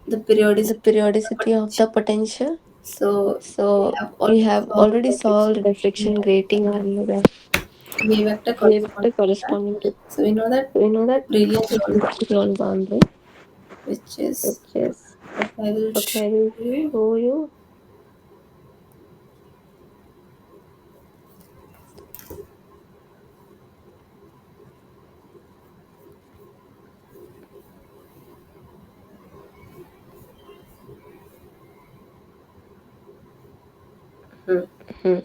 the the periodicity of the periodicity of the potential. potential. So we So have we already have solved already the friction solved the friction grating and the wave vector wave corresponding vector to that. corresponding to. So we know that So we know that brilliant zone zone boundary, which is which is what I will what show I will you. show you. Hmm. Hmm.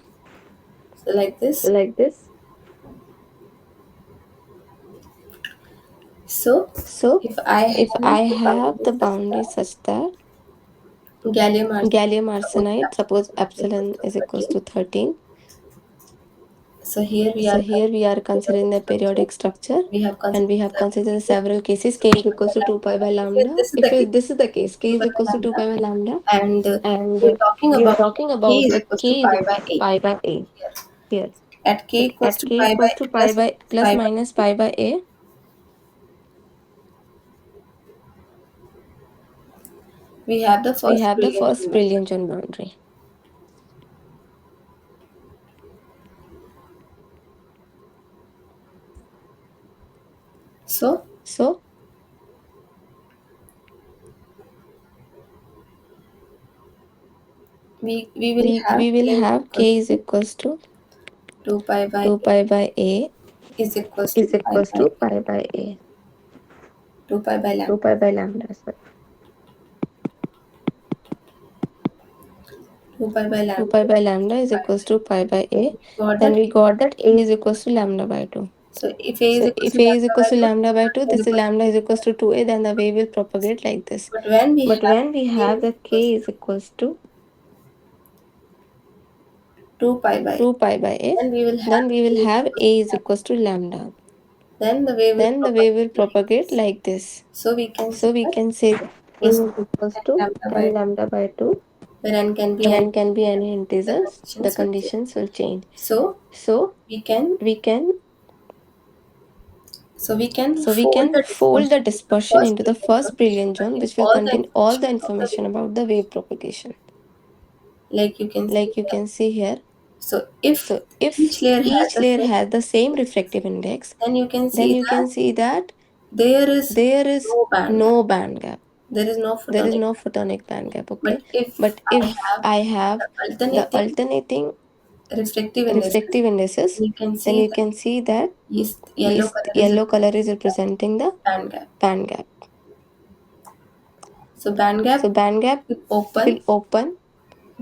So like So this. like this. So So if I have if I the have boundary the such boundary that such that gallium arsenide gallium suppose arsenide, suppose equals epsilon to is equals 13. to 13. So here we So are here we are considering the considering periodic the structure. periodic structure, We have and we considered have several considered cases. several cases. So K is 2 pi equals by to 2 pi by lambda. If lambda. this is If the case, this is the case, 2 K is pi by equals to 2 lambda, pi by lambda, and and we're talking we are about talking k about is the equals to K is pi by equals to a pi by A here. here. At k equals At to K pi by equals to pi plus by plus pi by minus pi by A, we have the we first have the brilliant first zone boundary. brilliant zone boundary. So So we will have we k will is have equals K is to equals to 2 pi by 2 pi by A is equals to is pi equals by to pi by A, 2 pi by 2 lambda. pi by lambda. Sorry. 2 pi by 2 lambda pi by is equals lambda to is pi equals by to 2. pi by A. We got Then that we got that A is equals to lambda by 2. so if a is So equals if to A is lambda equals by to 2, lambda by 2, lambda is this is equals to lambda is 2. equals to 2A, then the wave will propagate like this. But when we But have when we k have is the equals K is to equals to 2 pi by 2 pi by A, then we will then have we a will is have equals A to is lambda. equals to lambda. Then the wave will Then the wave will propagate like propagate this. like this. So we can say So we that can say that A equals is to equals 10 to lambda by 10 lambda by 2, where n can be and any n can be any the integers, the conditions will change. conditions will change. So So we can we can fold the fold the dispersion into the dispersion first into the brilliant zone first which will brilliant zone, contain which will all the contain all the information about the information wave. about the wave propagation, Like you can see like you here. can see here. So if So each if layer has each the layer same, has the same refractive index, then you can then see you that can see that there is there is no band gap. no band gap. There is no There is photonic no band gap. photonic band gap. But Okay, if but I if have I have the the alternating alternating refractive indices, refractive indices, you can then see you that can see that is yellow is color is yellow color is representing the representing the band gap. band gap. So band So gap band gap will will open open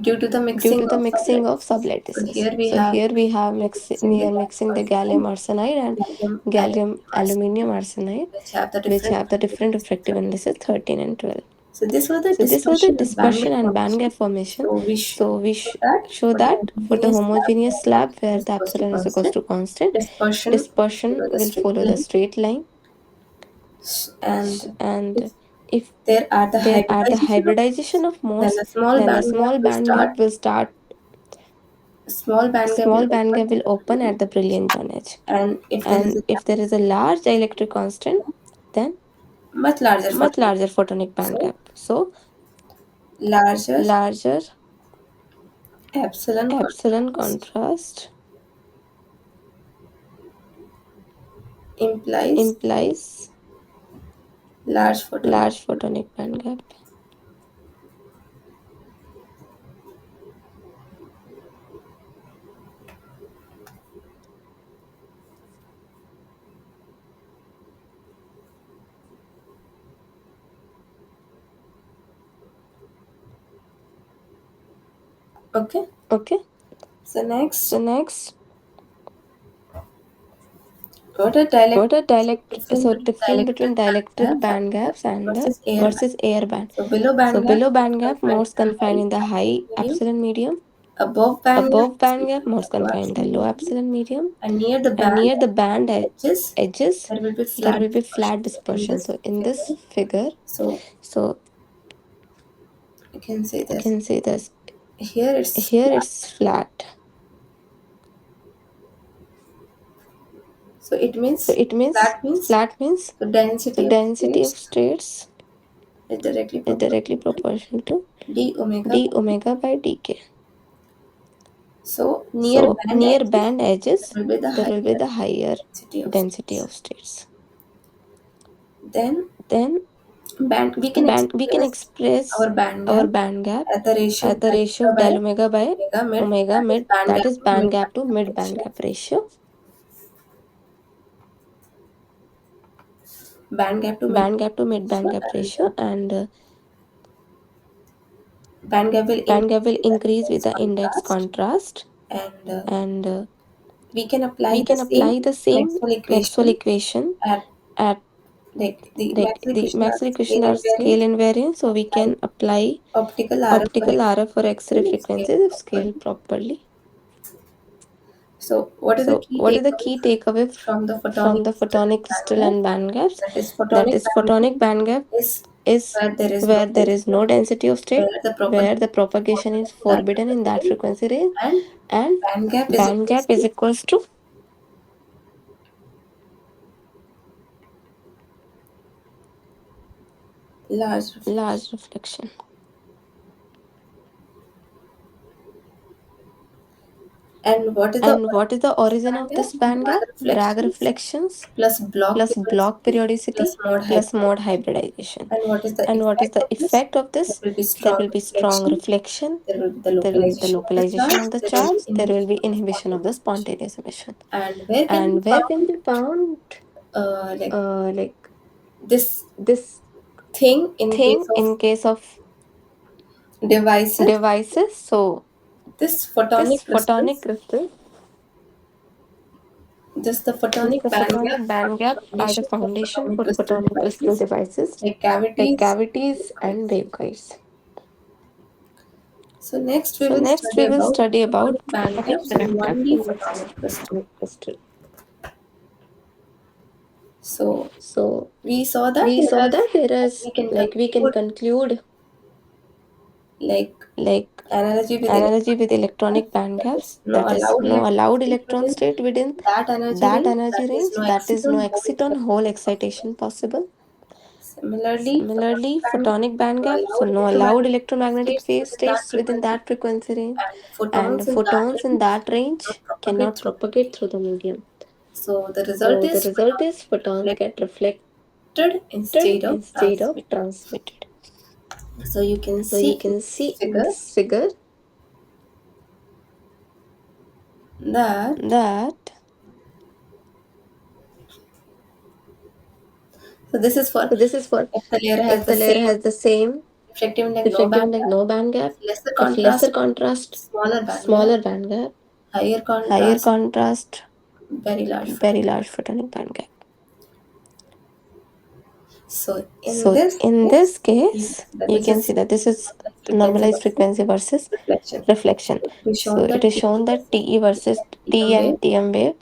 due to the due mixing to the of mixing of sublattices. So sublattices. here we So have here we have mixing we the are gallium mixing the gallium arsenide, arsenide and gallium gallium aluminum arsenide, aluminium arsenide, which have the which different have the different refractive refractive indices. indices 13 and 12. So this was the So this was the dispersion and band dispersion gap and band formation. gap formation. So we So we show that show for the that for the homogeneous slab homogeneous where the slab epsilon where is the equals to epsilon is equals constant, to constant, dispersion dispersion follow the will straight follow the line. straight line. And if And if there are the there are the hybridization of hybridization modes, of then modes, a small then the band gap small will band start. gap will start. A small band gap will Small band open gap will at the open brilliant at the zone edge. brilliant zone edge. And if there is And a if there is a large dielectric constant, then much larger much photonic, larger photonic band so gap. So larger larger epsilon epsilon contrast contrast implies implies large photonic. large photonic band gap. Okay. Okay. So So next next What are What are difference between difference between dielectric dielectric band band gap gaps and versus air band? versus air band? So below So band gap below most band gap confined most in the confined high in the high medium. epsilon medium. Above band gap Above most band gap confined in most the low confined in the epsilon low medium. epsilon medium. And near the And band near the band edges edges there will be there flat will be dispersion. flat So in dispersion. this So in this figure, figure, so so you can say you this. can see this. Here it's Here flat. it's flat. So it So means it means flat means flat means the the density of density of states states is directly is directly proportional to proportional to d omega d by d. omega by dk. So near So band near edges band edges, there will be the there will be higher the higher density of density states. of states. Then Then band we can express our band our gap band gap at the ratio at of the del ratio of omega by del omega by omega mid, omega that is mid, band that gap is to mid band band gap to gap mid band ratio. gap ratio. Band gap to mid Band gap to mid band ratio, gap and ratio, and band gap will band gap increase will with the increase with index the index contrast, contrast, and and we can apply we the can same apply the same Maxwell Maxwell equation equation at at the like Maxwell the equation are Maxwell equation scale are invariant, scale invariant, so we like can apply optical RF for optical X RF for X-ray if scaled frequencies if scaled properly. properly. So what is the So, key what is the takeaway key takeaway from the from photonic the crystal and photonic band crystal gap? and band gaps? That is That photonic is, band gap photonic band gap is is where there is no where there is density no of state, density of state, where the where the propagation is propagation is forbidden in that forbidden in frequency that range, frequency range, and and band gap is band equals gap is to equals to large reflection. large reflection. And what is the And what origin is the of this origin band of gap? this band Bragg gap? Bragg reflections reflections plus block plus Bloch periodicity periodicity plus mode plus mode hybridization. hybridization. And what is the And what is effect the of this? effect of There this? will be There strong will be strong reflection, reflection, there will be the there will be the localization of the localization charge, of the there will charge, be there will be inhibition of the inhibition of the spontaneous emission. spontaneous emission. And where can be And where found can be found like like this this thing in case thing of in case of devices? devices? So This this photonic photonic crystals, crystal, just the this photonic the band gap photonic are band the gap are the foundation for foundation photonic for crystal photonic crystal devices devices like like cavities, cavities and waveguides. waveguides. So next we So will next study we will about study about photonic band photonic gaps in band gap 1D in photonic crystal. photonic crystal. So So we saw that we there saw are, that there is we can like we can conclude conclude like like analogy with analogy with electronic electronic band that gaps, is no that is allowed no electron allowed state electron within state within that energy that range, energy that is range, no that is no exciton hole exciton excitation hole possible. excitation possible. Similarly, photonic Similarly, band gap, photonic band no gap, so allowed no allowed electromagnetic electromagnetic states phase within that states within frequency that frequency range, and and photons in that photons in range that not range propagate cannot through the propagate medium. through the medium. So the result So the is result photons is photons reflect get reflected instead of instead of transmitted. transmitted. So you can So you see in can this see in figure this figure that that so this is for so this is for if the layer has if the the layer same has the same reflective index, no reflective band index, gap, no band gap, if lesser if lesser contrast, contrast, smaller band gap, smaller band gap, higher higher contrast, contrast, very large very photonic. large photonic band gap. So in So this in case, this you can case, see that you this can is see that this is normalized frequency normalized versus frequency versus reflection. reflection. It is So shown it that is T shown that versus TE versus T TM wave, and TM wave,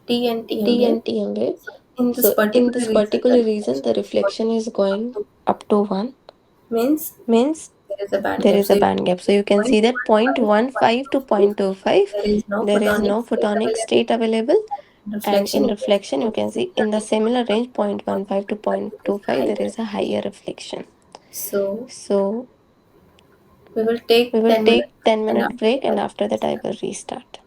T and TM T wave. and TM wave. So in this So in particular this region, the particular reason, reflection the is going reflection is up going to up to 1, means means there is a band there gap. is So a you band can gap. So see you can see that 0.15 to 0.15 0.25, there is no there is photonic no state photonic available. state available. And Reflection in you can see reflection, you in the can see similar in the range similar range 0.15 to 0.15 there is 0.25, there higher is a higher reflection. reflection. So So we will we take will 10 take minutes 10 and minute after break, that and I will after that I restart. will restart.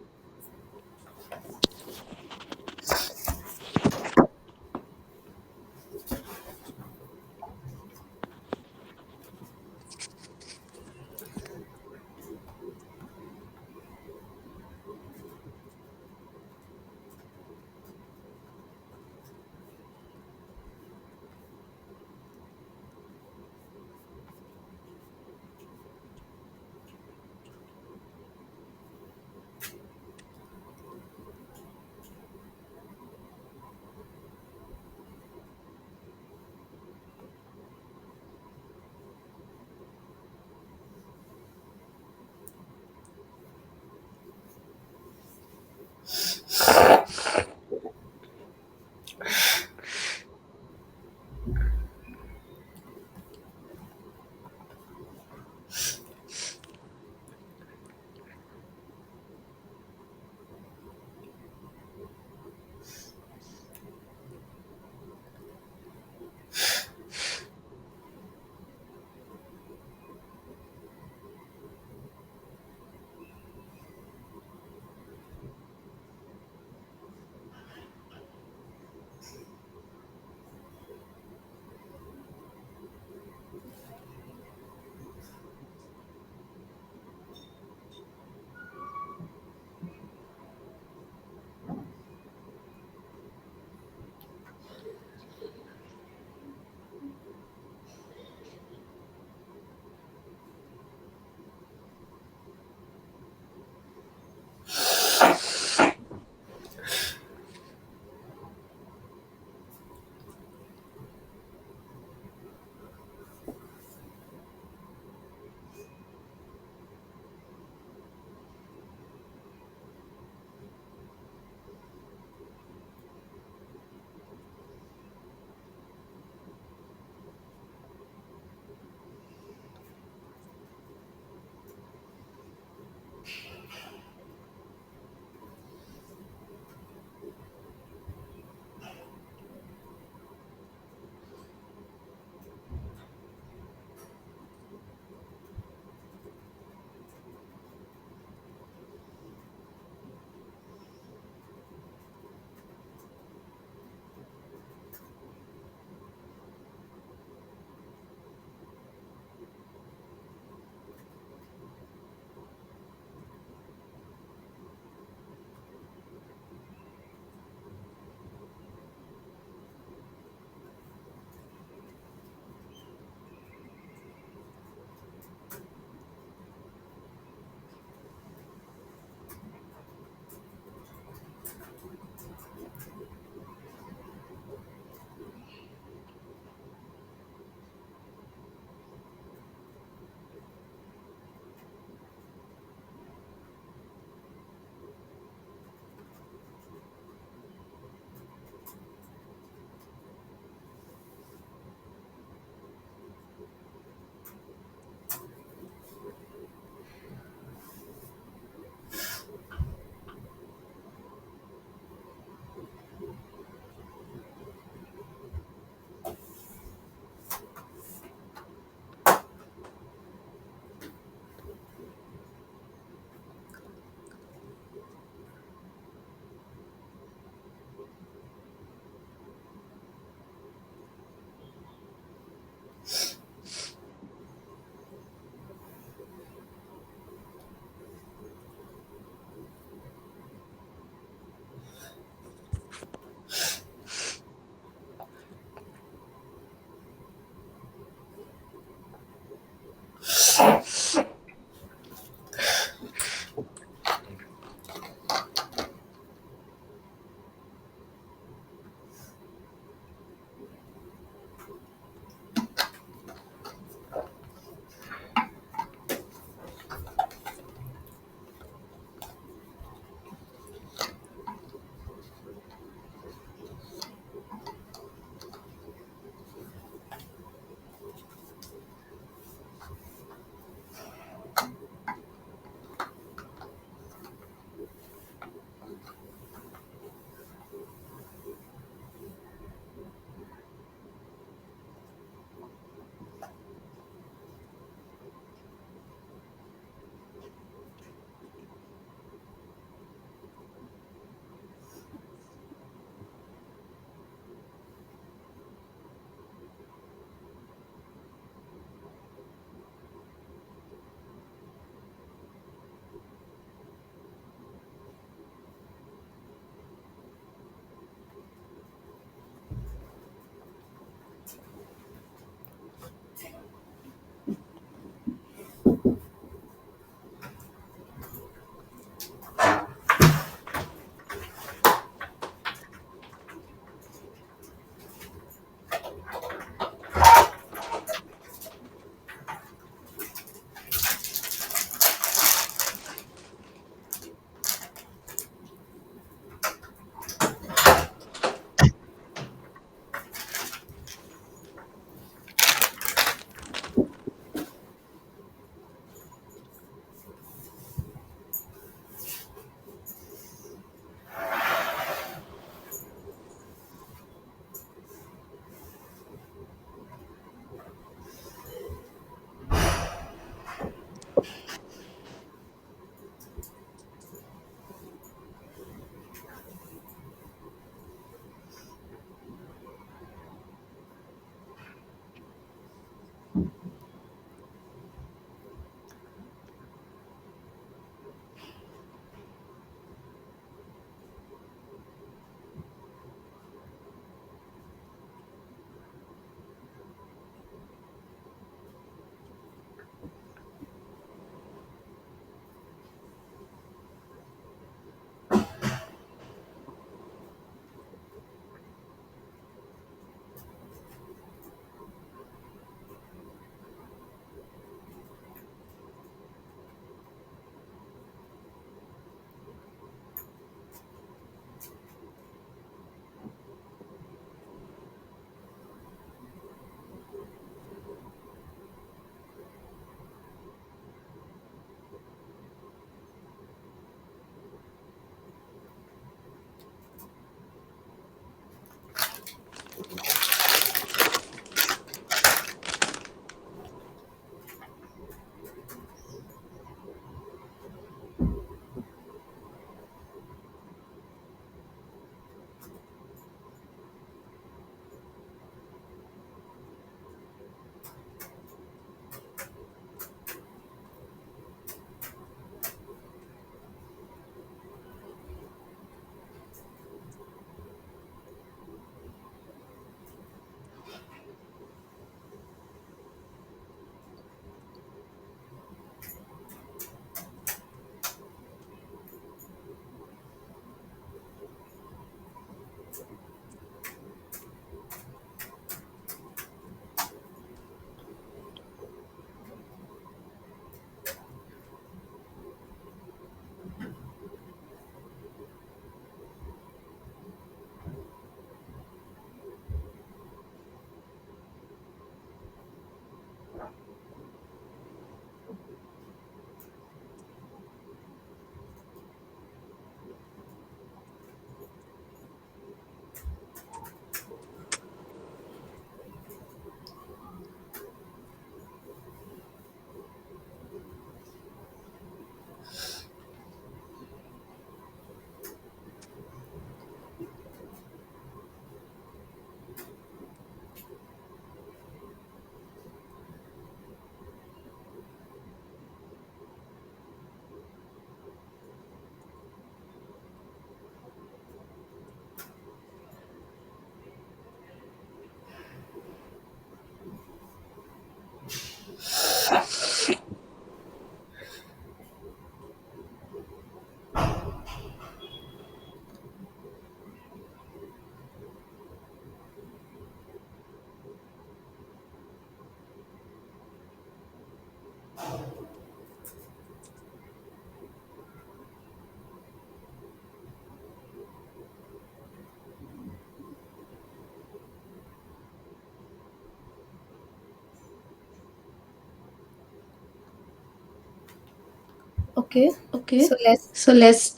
Okay, Okay, so let's so let's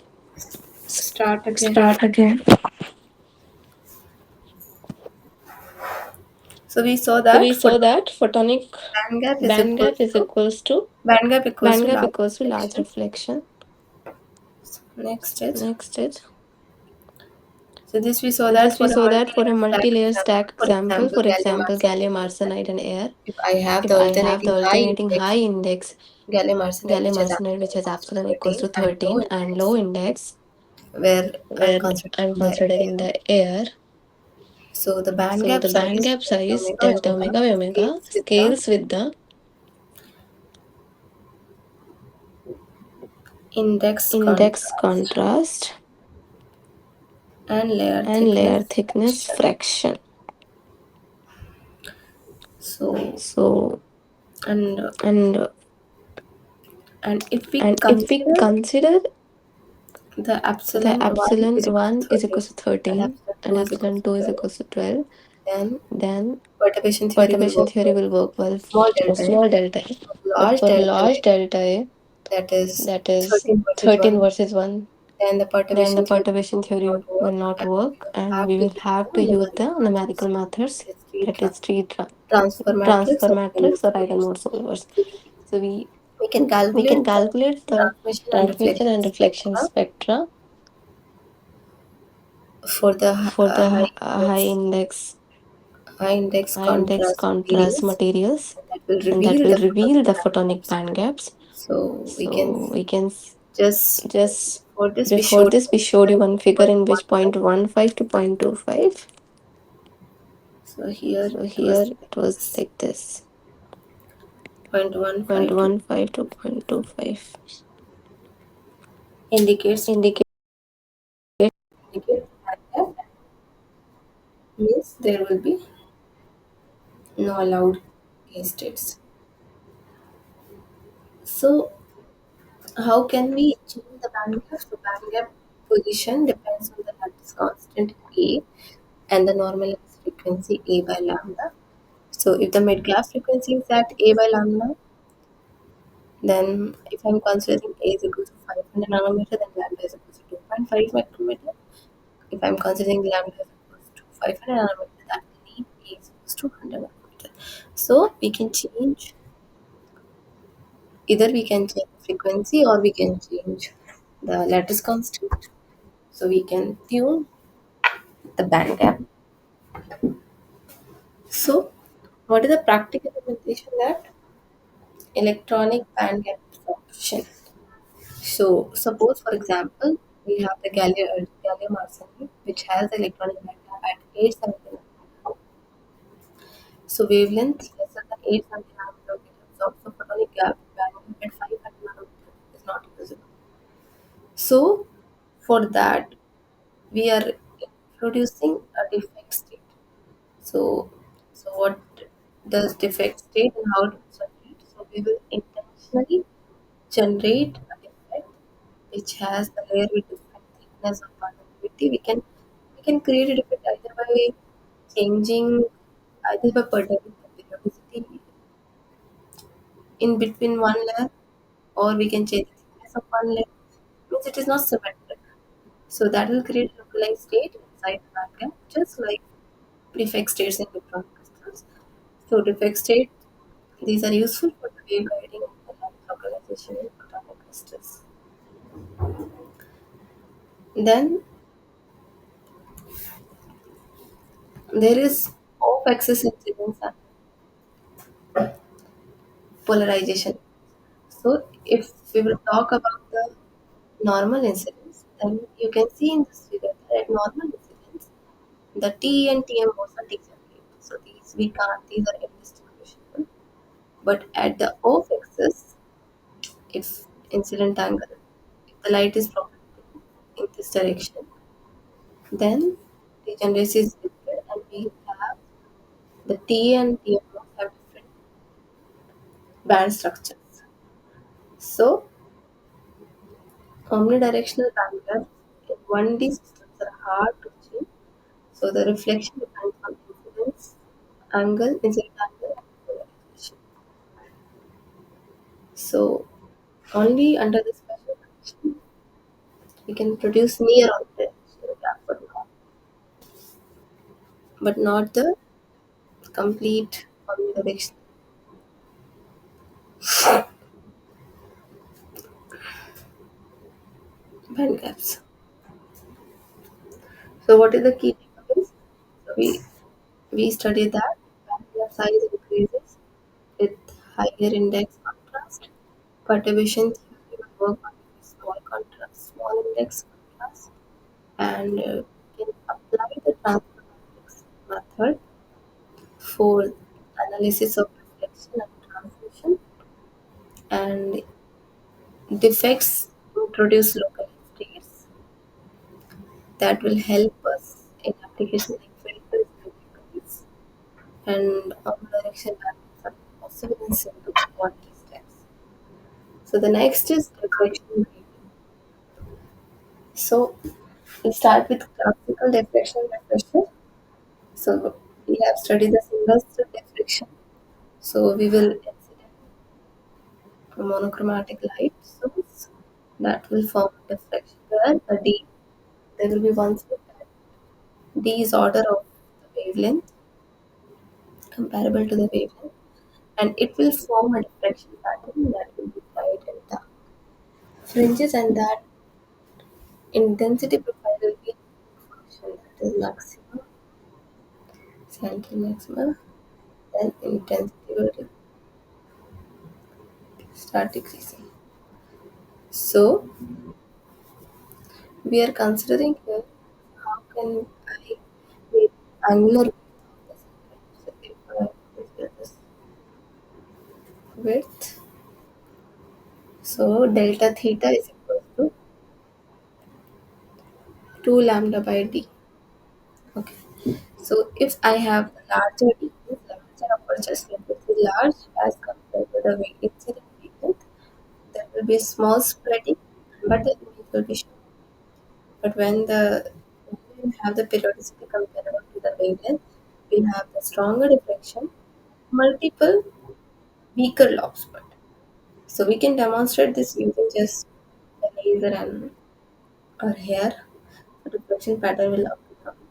start again. start again. So we saw So that we saw that photonic band gap is band equals gap is to equals to band gap equals to band gap large equals to large reflection. reflection. Next is, Next is, so this we saw so that this for we a saw that for a multi-layer stack multi-layer example, stack example, for gallium example, gallium arsenide and air. arsenide and air. If I have If the I have the alternating high alternating index high index gallium arsenide gallium which has arsenide epsilon which has equals to epsilon equals 13 to and low 13 and low index index, where I'm where I'm considering the considering air. the air. So the band So gap the band size gap size delta delta omega omega by omega scales with the scales with the index index contrast contrast and layer and layer thickness thickness fraction. fraction. So So and and and if we if we consider consider the the epsilon 1 epsilon is equals 1 to is 13 equals to and 13 epsilon and 2 is equals epsilon to 2 is 12, equals to 12, then then perturbation theory will perturbation work theory for will work well small for delta A. small delta A. For But large for delta large A, delta A, that is that is 13 versus 13 1, versus 1, then the then the perturbation theory perturbation will theory not will work not and we work, will and have we to will use have the to use numerical the numerical methods, methods, that is street that is transfer matrix transfer or matrix Eigenmode or solvers. eigenmode solvers. So We can we can calculate the calculate the transmission and transmission reflection and reflection spectra spectra for the for the high high index index high index high index contrast contrast materials, materials, and that will and that reveal will the photonic reveal the band photonic gaps. band gaps. So we can So we can just just for this we before showed this we one showed figure you of one figure in which 0.15. 0.15 to 0.25. So here So it was here like it was this, like this, 0.15 to 0.15 to 0.25 indicates indicate indicate band gap, means there will be no allowed case states. So how can we change the band gap? So band gap position depends on the lattice constant A and the normalized frequency A by lambda. So if the mid gap frequency is at A by lambda, then if I'm considering A is equal to 500 nanometer, then lambda is equal to 2.5 micrometer. If I'm considering lambda is equal to 500 nanometer, that will mean A is equal to 100 nanometer. So we can change, either we can change the frequency or we can change the lattice constant. So we can tune the band gap. So what is the practical implementation? That electronic band gap absorption. So suppose, for example, we have the gallium arsenide, which has the electronic band gap at 870 nanometer. So wavelength lesser than 870 nanometer will absorb. So photonic gap band gap at 500 nanometer is not visible. So for that, we are introducing a defect state. So, so what does defect state and how to generate? So we will intentionally generate a defect which has the layer with different thickness or conductivity. We can create a defect either by changing, either by perturbing the periodicity in between one layer, or we can change the thickness of one layer. Means it is not symmetric. So that will create a localized state inside the backend, just like prefix states in different crystals. So defect state, these are useful for the wave guiding and the light localization in photonic crystals. Then there is off-axis incidence and polarization. So if we will talk about the normal incidence, then you can see in this figure that at normal incidence, the T and TM modes are degenerate. So these we can't, these are indistinguishable. But at the off-axis, if incident angle, if the light is propagating in this direction, then degeneracy is different and we have the T and TMO have different band structures. So omnidirectional bandgaps in 1D systems are hard to achieve. So the reflection depends on incident angle and polarization. So only under the special condition we can produce near omnidirectional gap, but not the complete omnidirectional band gaps. So what is the key takeaways? So we study that band gap size increases with higher index contrast. Perturbation theory will work on small contrast, small index contrast, and can apply the transfer matrix method for analysis of reflection and transmission, and defects introduce local states that will help us in application like filters and recoveries, and omnidirectional patterns are possible in simple quantity steps. So the next is diffraction grading. So we start with classical diffraction refresher. So we have studied the single slit diffraction. So we will incident a monochromatic light source that will form a diffraction where the D, there will be one slit and D is order of the wavelength comparable to the wavelength, and it will form a diffraction pattern that will be bright and dark fringes, and that intensity profile will be function, that is maximum until maximum, then intensity will start decreasing. So we are considering here how can I make angular width of the circle. So if I consider this width, so delta theta is equal to 2 lambda by d. Okay. So if I have the larger d, larger aperture surface is large as compared to the incident wavelength, there will be small spreading, but the image will be short. But when we have the periodicity comparable to the wavelength, we have the stronger diffraction, multiple weaker log spot. So we can demonstrate this using just a laser and or hair. The reflection pattern will appear on the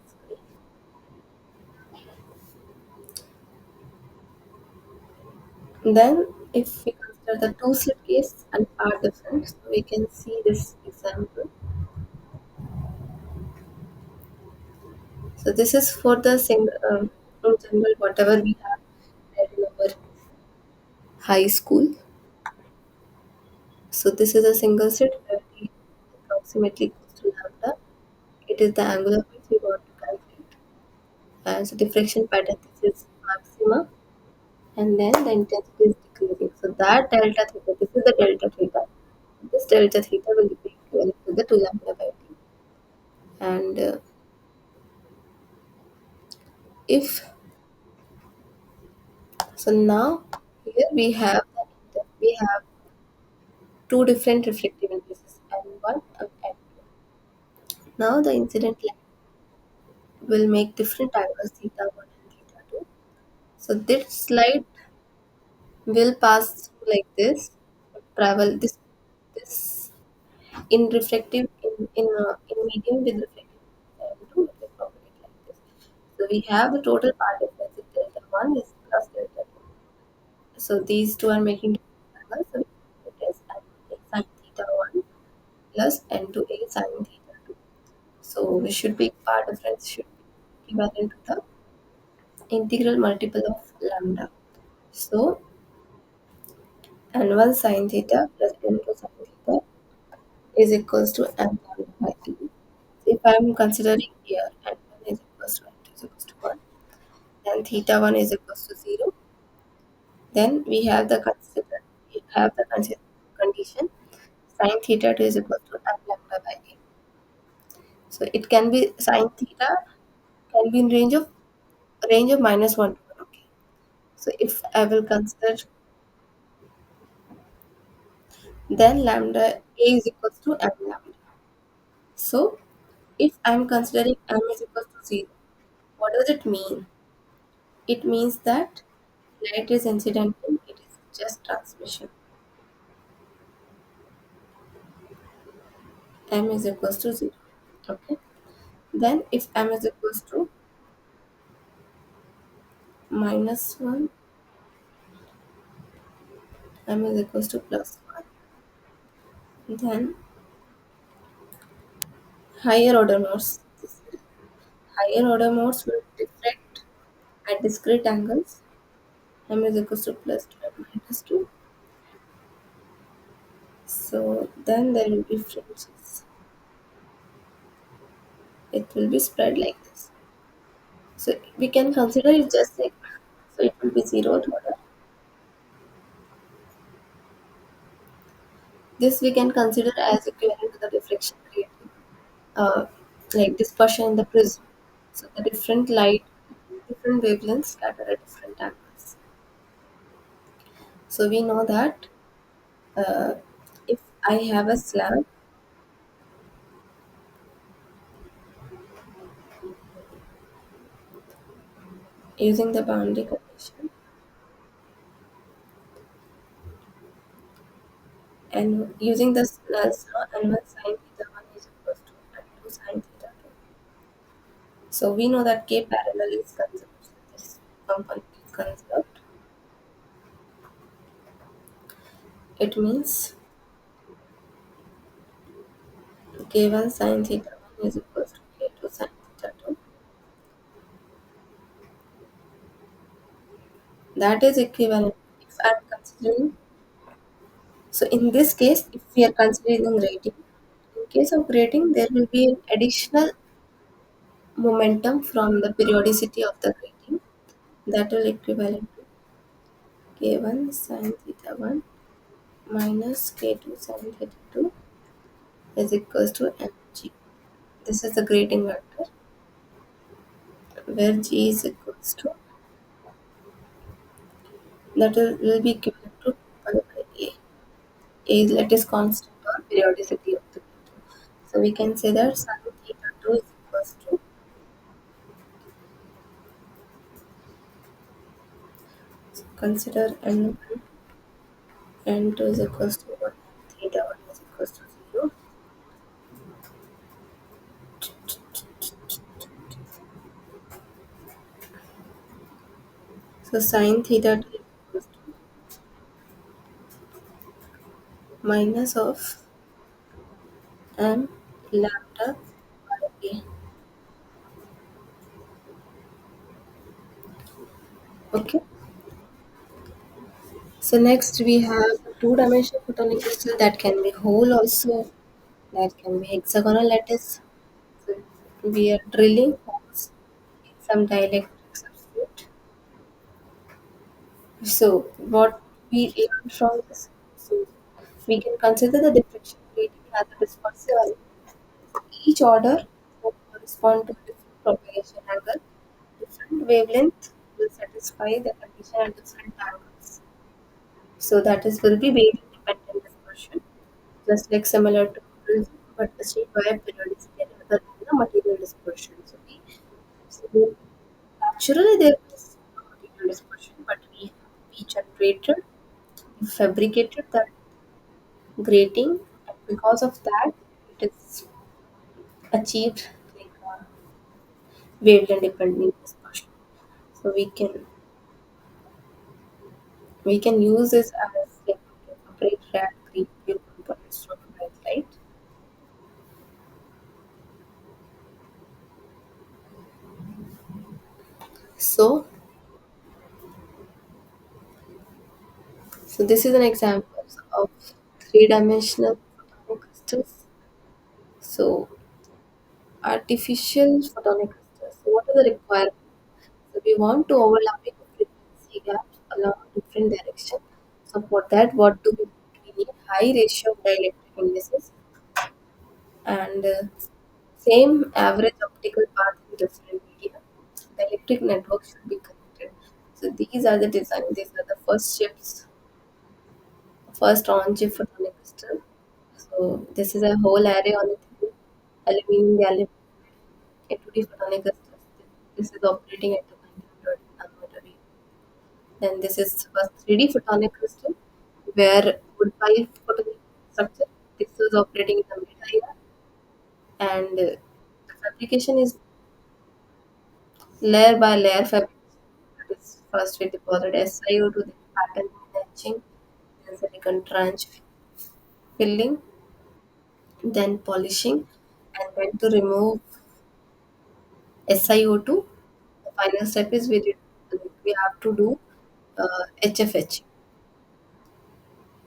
screen. Then, if we consider the two slit case and part difference, so we can see this example. So this is for the single, in general, whatever we have read in our high school. So this is a single slit where d approximately equals to lambda. It is the angular width we want to calculate. And so diffraction pattern, this is maxima, and then the intensity is decreasing. So that delta theta, this is the delta theta. This delta theta will be equivalent to the 2 lambda by d. And if so, now here we have two different reflective indices, M1 and M2. Now the incident light will make different angles theta 1 and theta 2. So this light will pass through like this, travel this in reflective in medium with reflective M2, it will propagate like this. So we have the total part difference is delta 1 is plus delta 2. So these two are making different angles. So it is N1A sin theta 1 plus N2A sin theta 2. So we should be part difference should be equivalent to the integral multiple of lambda. So N1 sin theta plus N2 sin theta is equals to M lambda by E. So if I am considering here N1 is equals to N2 is equals to 1, then theta 1 is equals to 0, then we have the condition sin theta 2 is equal to M lambda by A. So it can be sin theta can be in range of minus 1 to 1. Okay. So if I will consider, then lambda A is equals to M lambda. So if I am considering M is equals to 0, what does it mean? It means that light is incidental, it is just transmission. M is equals to 0. Okay. Then if M is equals to minus 1, M is equals to plus 1, then higher order modes. Higher order modes will diffract at discrete angles. M is equals to plus 2 and minus 2. So then there will be fringes. It will be spread like this. So we can consider it just like, so it will be zeroth order. This we can consider as equivalent to the diffraction rate, uh, like dispersion in the prism. So the different light, different wavelengths scatter at different angles. So we know that uh, if I have a slab using the boundary condition and using the Snell's law, N1 sin theta 1 is equals to N2 sin theta 2. So we know that K parallel is conserved. So this component is conserved. It means K1 sin theta 1 is equals to K2 sin theta 2. That is equivalent. If I'm considering, so in this case, if we are considering grating, in case of grating, there will be an additional momentum from the periodicity of the grating that will equivalent to k1 sin theta 1 minus k2 sin theta 2 is equals to mg. This is the grating vector where g is equals to, that will be equivalent to 2 pi by a. A is lattice constant or periodicity of the grating. So we can say that sin theta 2 is equals to, consider n1, n2 is equals to 1, theta 1 is equals to 0. So sin theta 2 is equals to minus of m lambda by a. Okay. So next we have two-dimensional photonic crystal that can be whole also, that can be hexagonal lattice. So we are drilling holes in some dielectric substrate. So what we learn from this, so we can consider the diffraction grating as a dispersive element. Each order will correspond to a different propagation angle. Different wavelength will satisfy the condition at different angles. So that is will be wave independent dispersion, just like similar to prism, but achieved by periodicity rather than the material dispersion. So naturally there is no material dispersion, but we generated, we fabricated that grating, and because of that, it is achieved like wavelength dependent dispersion. So we can use this as like we can separate red, green, blue components from red light. So this is an example of three-dimensional photonic crystals. So artificial photonic crystals. So what are the requirements? So we want to overlapping of frequency gaps along different direction. So for that, what do we need? We need high ratio of dielectric indices and same average optical path in different media. The electric network should be connected. So these are the design. These are the first chips, first on chip photonic crystal. So this is a whole array on it. Aluminum gallium A2D photonic crystals. This is operating at the 900 nanometer rate. Then this is first 3D photonic crystal where wood pipe photonic structure. This is operating in the mid era, and the fabrication is layer by layer fabrication. That is first we deposit SiO2, then pattern etching, then silicon trench filling, then polishing, and then to remove SiO2. The final step is we have to do HFH.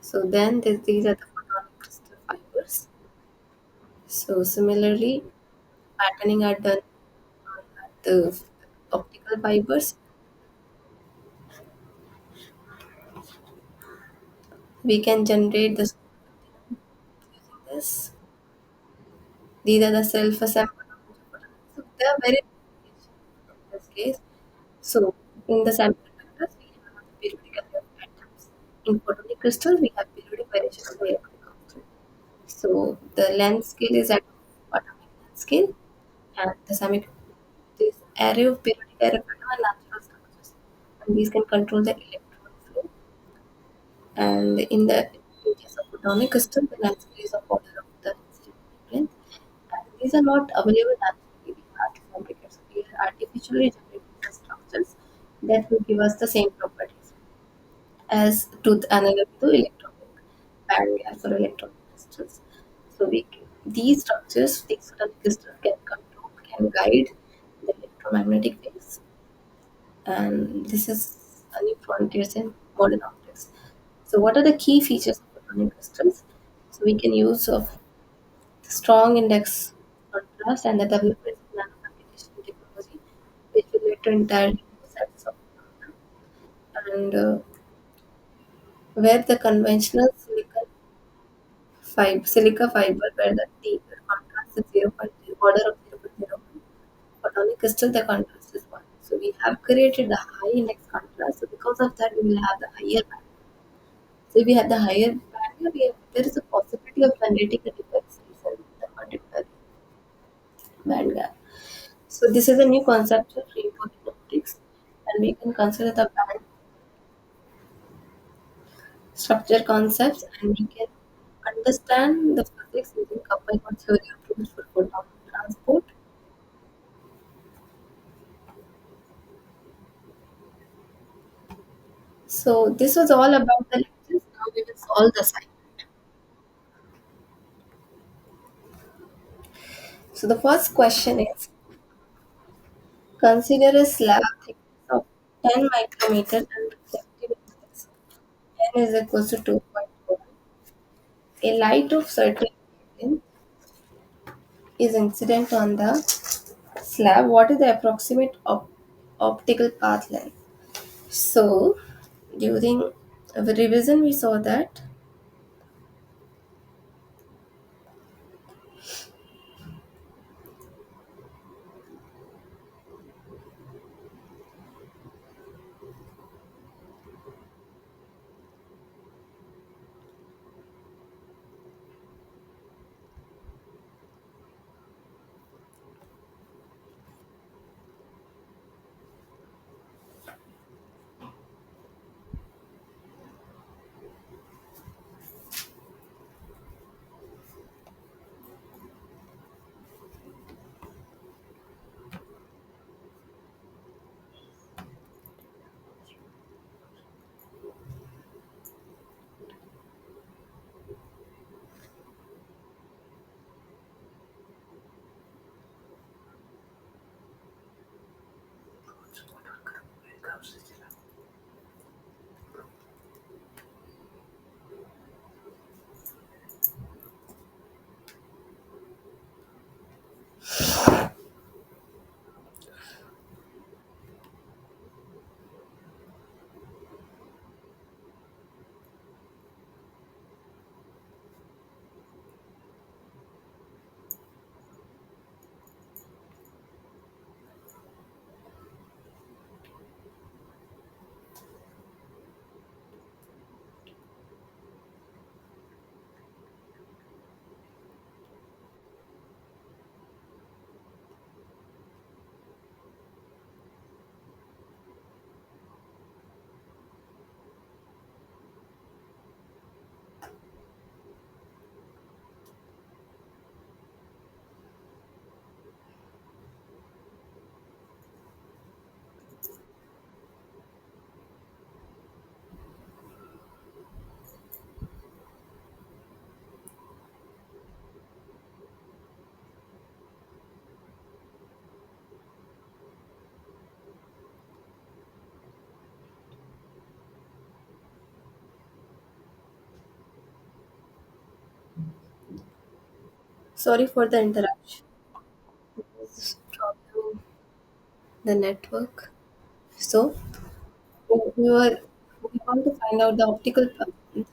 So then these are the photonic crystal fibers. So similarly, patterning are done on the optical fibers. We can generate this using this. These are the self-assembled. So they are very in this case. So in the semiconductors, we have the periodic array of atoms. In photonic crystals, we have periodic variation of the electric constant. So the length scale is at atomic length scale, and this array of periodic array of atoms are natural structures, and these can control the electron flow. And in case of photonic crystal, the length scale is of order of the instant wavelength, and these are not available naturally. We have to fabricate. So we are artificially generating the structures that will give us the same properties as to the analog to electronic band gap for electronic crystals. So these structures, these photonic crystals can control, can guide the electromagnetic waves, and this is new frontiers in modern optics. So, what are the key features of photonic crystals? So, we can use of strong index contrast and the development of nanofabrication technology, which will later entirely into sets of phenomena. And where the conventional silica fiber, where the contrast is 0.0, order of 0.01. Photonic crystal, the contrast is 1. So we have created the high index contrast. So because of that, we will have the higher band. So if we have the higher band, there is a possibility of generating a differentiation in the particular band gap. So this is a new concept of reinforcement optics, and we can consider the band structure concepts, and we can understand the physics using coupled theory approach for photon transport. So this was all about the lectures. Now we will solve the assignment. So the first question is: consider a slab thickness of 10 micrometer and reflective index n is equal to 2.1. A light of certain wavelength is incident on the slab. What is the approximate optical path length? So during the revision, we saw that. Sorry for the interruption. There's problem in the network. So we want to find out the optical path.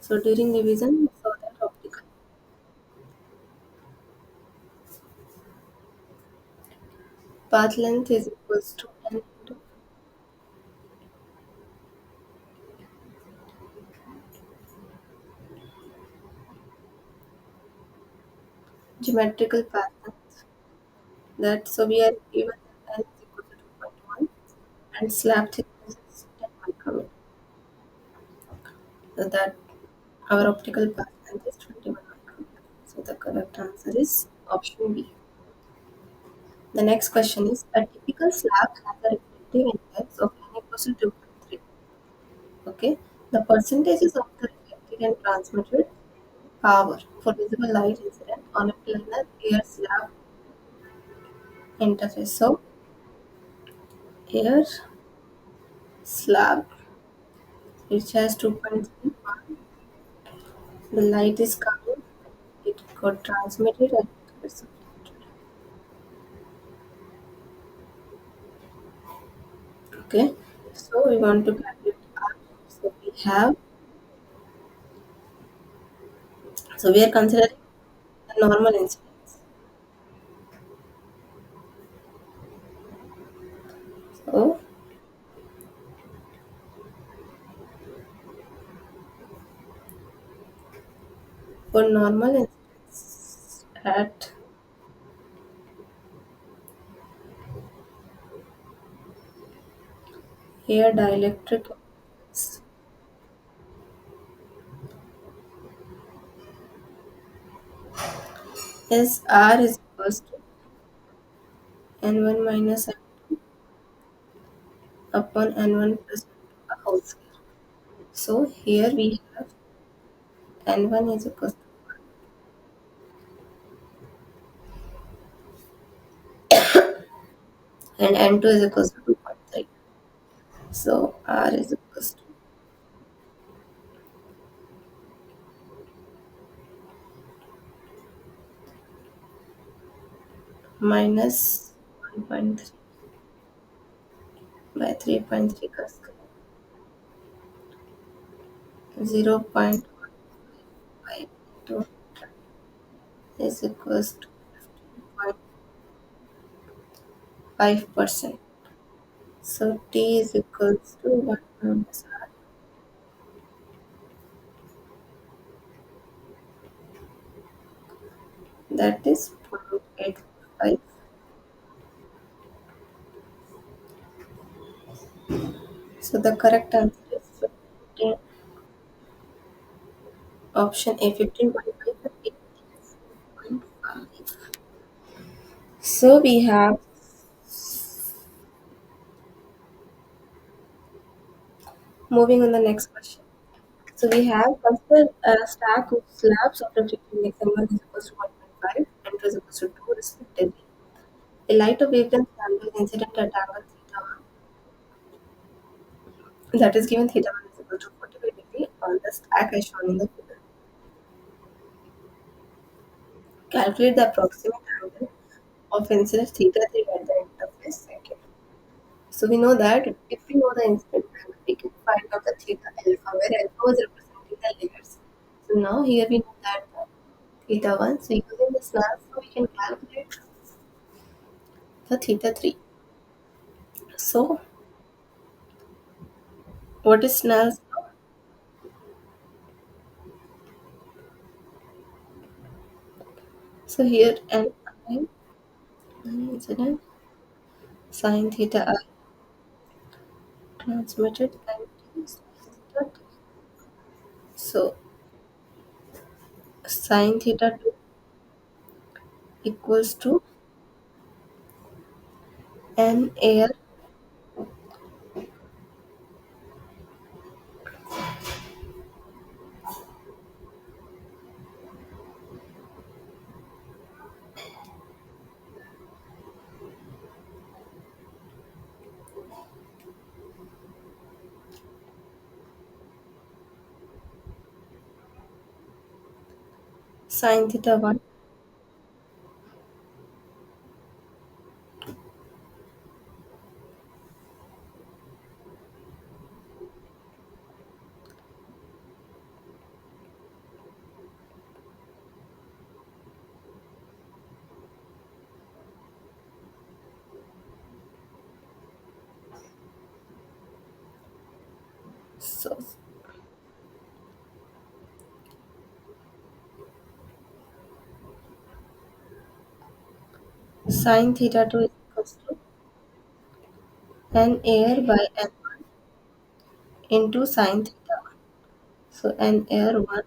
So during revision, we saw that optical path length is equals to n into geometrical path length. That so we are given that n is equal to 2.1 and slab thickness is 10 micrometer. So that our optical path length is 21 micrometer. So the correct answer is option B. The next question is: a typical slab has a reflective index of n equals to 2.3. Okay, the percentages of the reflected and transmitted power for visible light incident on a planar air slab interface. So air slab which has 2.3. The light is coming, it got transmitted and it gets reflected. Okay, so we want to calculate R. So we are considering the normal incidence. So for normal incidence at here dielectric is R is equals to N1 minus N2 upon N1 plus N2 a whole square. So here we have N1 is equals to and N2 is equals to 2.3. So R is equals to minus 1.3 by 3.3 cos square 0.15 into is equals to 15.5%. So T is equals to 1 minus R, that is 0.845. So the correct answer is 15, option A 15.5 and 18.5. So we have moving on the next question. So we have consider a stack of slabs of reflecting index M1 is equals to 1.5 and 2 is equals to 2 respectively. A light of wavelength angle incident at angle theta 1 that is given theta 1 is equal to 45 degree on the stack as shown in the figure. Calculate the approximate angle of incident theta 3 at the interface second. So we know that if we know the incident angle, we can find out the theta alpha, where alpha was representing the layers. So now here we know that theta 1. So using the Snell's law, we can calculate the theta 3. So what is Snell's law? So here n I incident sine theta I transmitted and t is theta t. So sine theta 2 equals to n air sine theta 1. So sine theta 2 is equals to n air by n1 into sine theta 1. So n air 1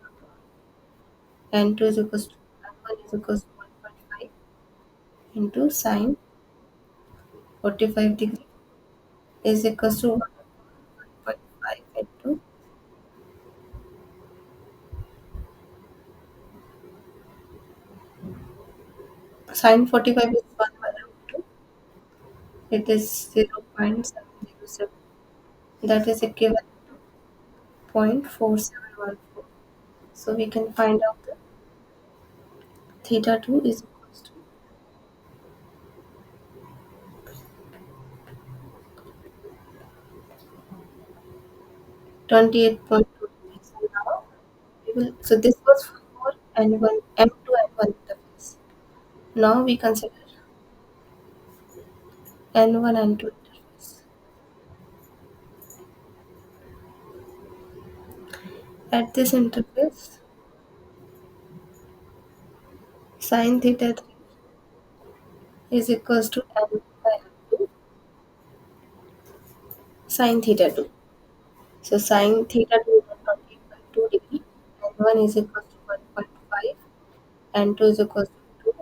n2 is equals to n1 is equals to 1.5 into sine 45 degree is equals to 1.5 into sine 45 is 1 by root 2. It is 0.707. that is equivalent to 0.4714. So we can find out that theta 2 is equals to 28.2 degrees. So now we will, so this was for N1, M2 N1 interface. Now we consider N1 N2 interface. At this interface, sin theta 3 is equals to N by N2 sin theta 2. So sin theta 2 is 28.2 degree, N1 is equals to 1.5, N2 is equals to 2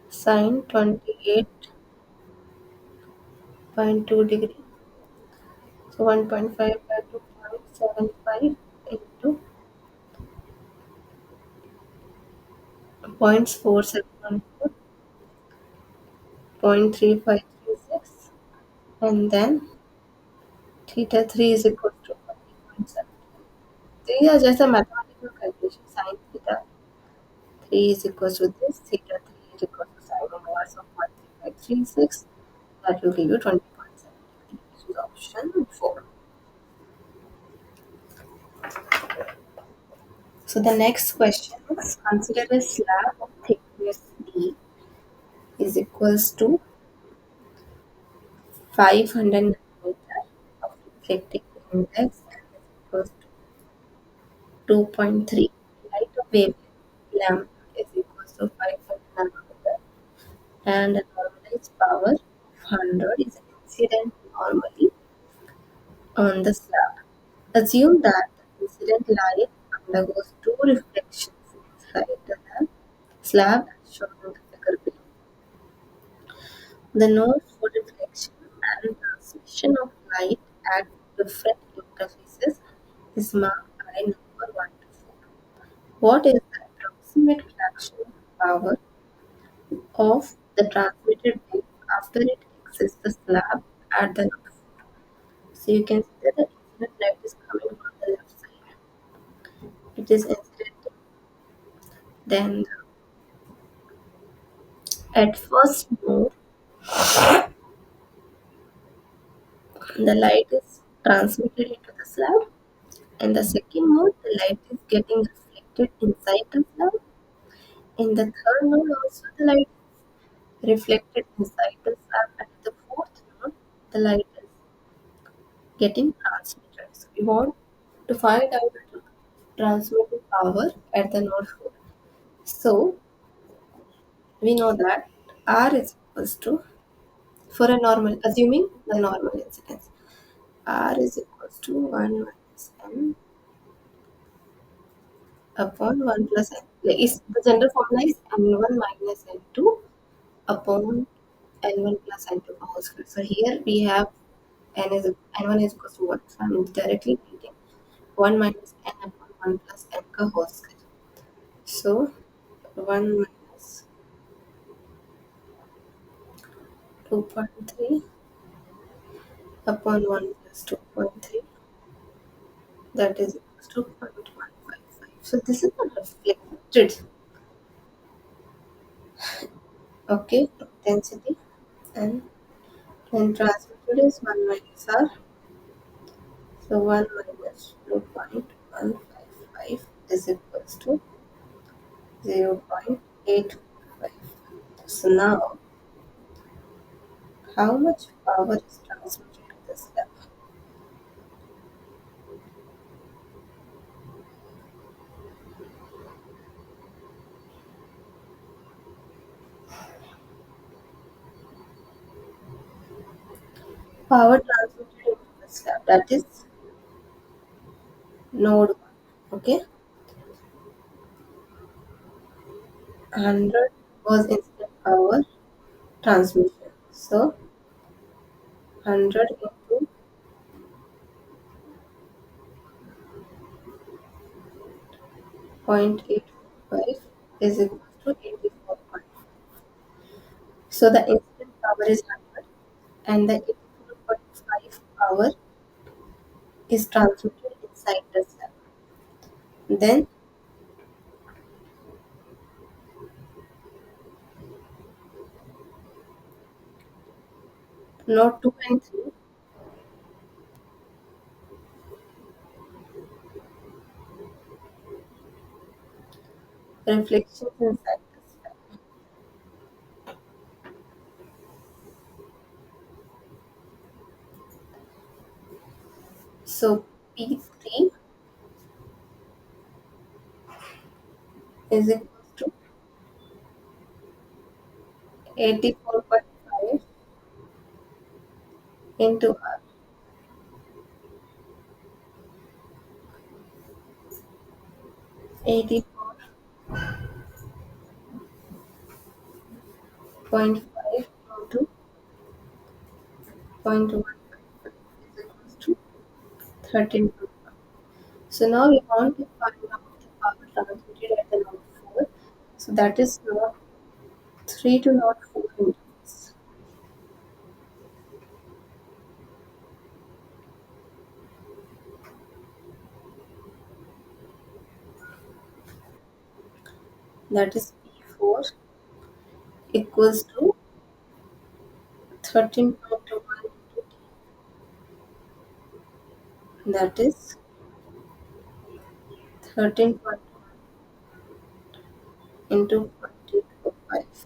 sin 28.2 degree. So 1.5 by 2.75 into 0.4714, 0.3536, and then theta 3 is equal to 40.7. These are just a mathematical calculation. Sin theta 3 is equal to this, theta 3 is equal to sin inverse of 13536. That will give you 20.7. This is option 4. So the next question is, consider a slab of thickness D is equals to 500 nanometer of reflecting index and is equals to 2.3. Light of wavelength lamp is equals to 500 nanometer and a normalized power of 100 is incident normally on the slab. Assume that the incident light undergoes two reflections inside the slab as shown in the figure below. The nodes for reflection and transmission of light at different interfaces is marked by number 1 to 4. What is the approximate fraction power of the transmitted wave after it exits the slab at the node 4? So you can see that the incident light is coming from the left side. It is incident. Then at first node, the light is transmitted into the slab. In the second node, the light is getting reflected inside the slab. In the third node, also the light is reflected inside the slab. And in the fourth node, the light is getting transmitted. So we want to find out the transmitted power at the node 4. So we know that R is equals to, for a normal, assuming the normal incidence, R is equals to 1 minus n upon 1 plus n. Like is the general formula is n1 minus n2 upon n1 plus n2 whole square. So here we have n1 is equals to 1. So I'm directly writing 1 minus n upon 1 plus n ka whole square. So 1 minus 2.3 upon 1 plus 2.3, that is equals to 0.155. So this is the reflected, okay, intensity, and then transmitted is 1 minus r. So 1 minus 2.155 is equals to 0.845. So now, how much power is transmitted to this level? Power transmitted into this lab, that is node 1. Okay, 100 was incident power transmission. So 100 into 0.845 is equal to 84.5. So the incident power is 100 and the 84.5 power is transmitted inside the cell. Then node 2 and 3 reflections inside the cell. So P3 is equal to 84.5 into R. 84.5 into 0.1 is equal to 13. So now we want to find out the power transmitted at the node 4. So that is node 3 to node 4 interface. That is P4 equals to 13.1 into T. That is 13.1 into 0.845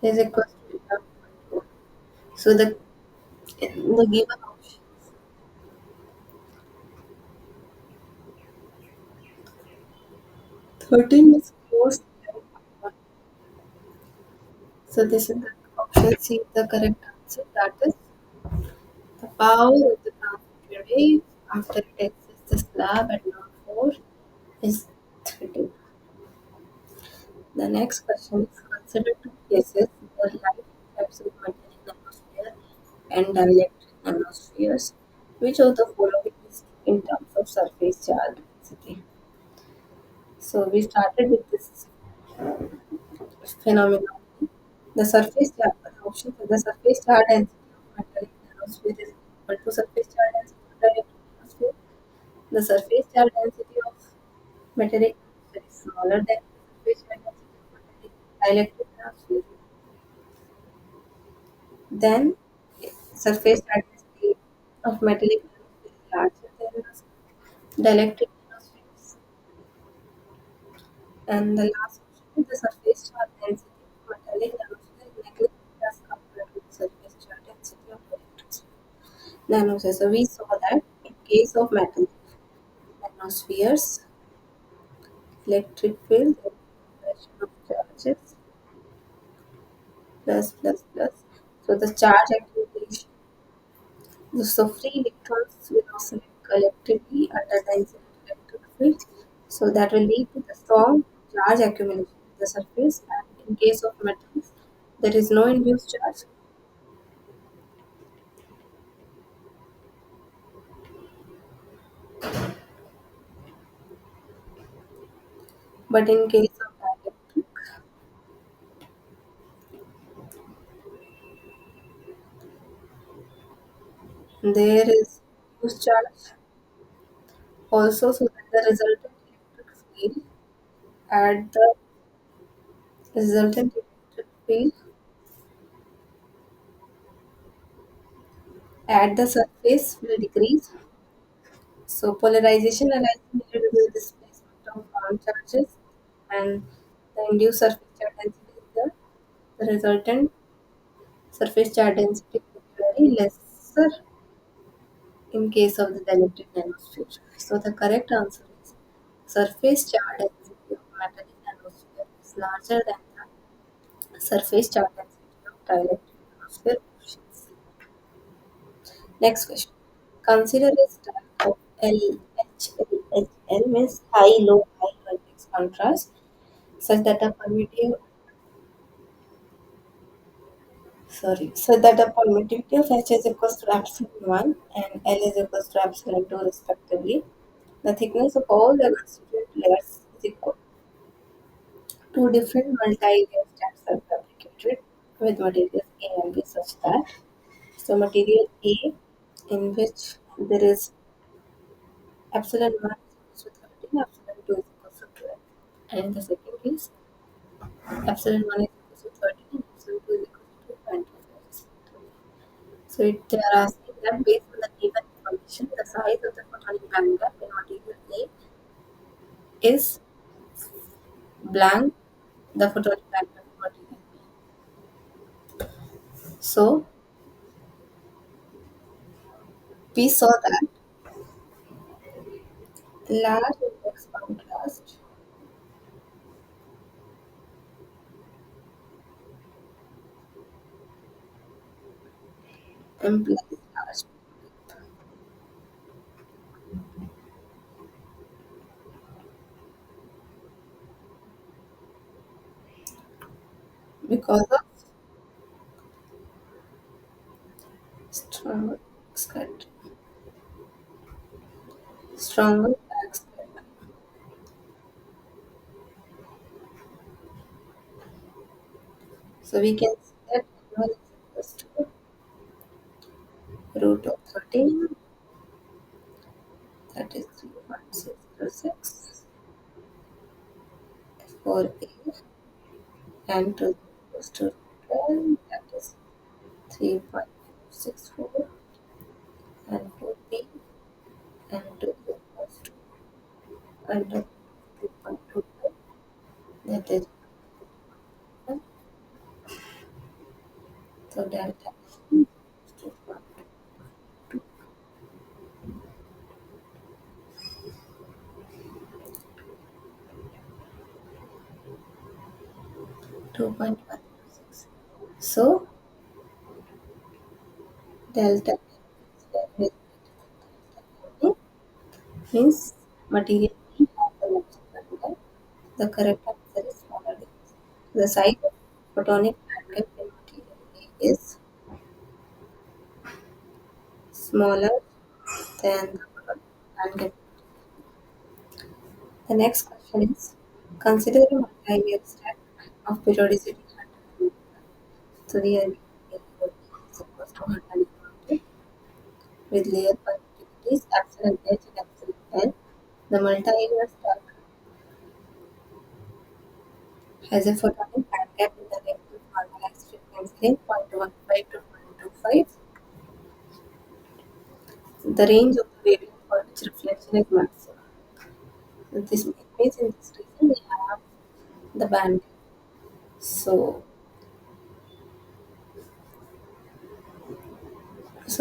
is equal to 11.1. So the given option 13 is close to 11.1. So this is the option C, the correct answer. That is the power of the transmitted wave after it exits the slab at node 4 is 13. The next question is consider two cases where light interacts with metallic nanosphere and dielectric nanospheres. Which of the following is true in terms of surface charge density? So we started with this phenomenon. The surface charge, the option for the surface charge density of metallic nanosphere is equal to surface charge density of dielectric nanosphere. The surface charge density of metallic nanosphere is smaller than the surface charge density of metallic dielectric nanosphere. Then surface charge density of metallic nanosphere is larger than the dielectric nanospheres. And the last option is the surface charge density of metallic nanosphere is negligible as compared to the surface charge density of dielectric nanosphere. So we saw that in case of metallic nanospheres, electric field, the compression of charges plus plus plus. So the charge accumulation. So free electrons will oscillate collectively under the incident electric field. So that will lead to the strong charge accumulation at the surface. And in case of metals, there is no induced charge. But in case of dielectric, there is induced charge also, so that the resultant electric field at the resultant electric field at the surface will decrease. So polarization arises related to the displacement of bound charges and the induced surface charge density is the resultant surface charge density will be very lesser in case of the dielectric nanosphere. So the correct answer is surface charge density of metallic nanosphere is larger than the surface charge density of dielectric nanosphere portions. Next question. Consider a stack of LHLHL means high low high vertex contrast such that a permittivity of H is equals to epsilon 1 and L is equals to epsilon 2 respectively. The thickness of all the constituent layers is equal. Two different multi-layer stacks are fabricated with materials A and B such that material A in which there is epsilon 1 is equal to 13, epsilon 2 is equal to 12. And in the second case, epsilon 1 is equal to 13 and epsilon 2 is equal to 2.25 respectively. So they are asking that based on the given information, the size of the photonic band gap in material A is blank, the photonic band gap in material B. So we saw that large index contrast implies large because of stronger backscatter. Stronger backscatter. So we can see that N1 is equals to root of 13, that is 3.606 for A, and 2 is equals to 12, that is 3.464, and for B, and 2 is equals to under 2.25, that is 1. So delta is 2.106. So delta is means material B has the larger band. The correct answer is smaller layers. The size of photonic band gap in material A is smaller than the photonic band gap. The next question is consider a multi-layer stack of periodicity 100. So we are given layer is equals to 100 with layer permittivities epsilon h and epsilon n. The multi-layer stack has a photonic band gap in the range of normalized frequency range 0.15 to 0.25. The range of the wavelength for which reflection is maximum. So this means in this region we have the band gap. So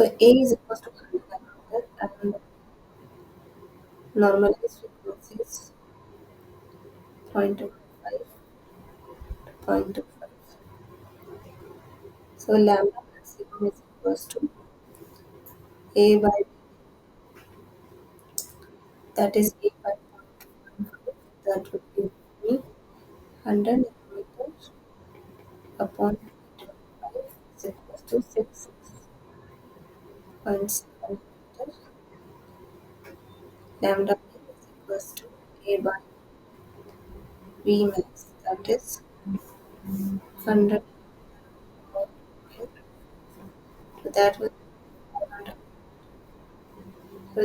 A is equals to 100 and normalized frequency is 0.25 to 0.25. So lambda maximum is equals to A by B, that is A by 0.15, that would give me 100 nanometers upon 0.25 is equals to 66.7 meters. Lambda B is equals to A by V max, that is 100. So that will 400. So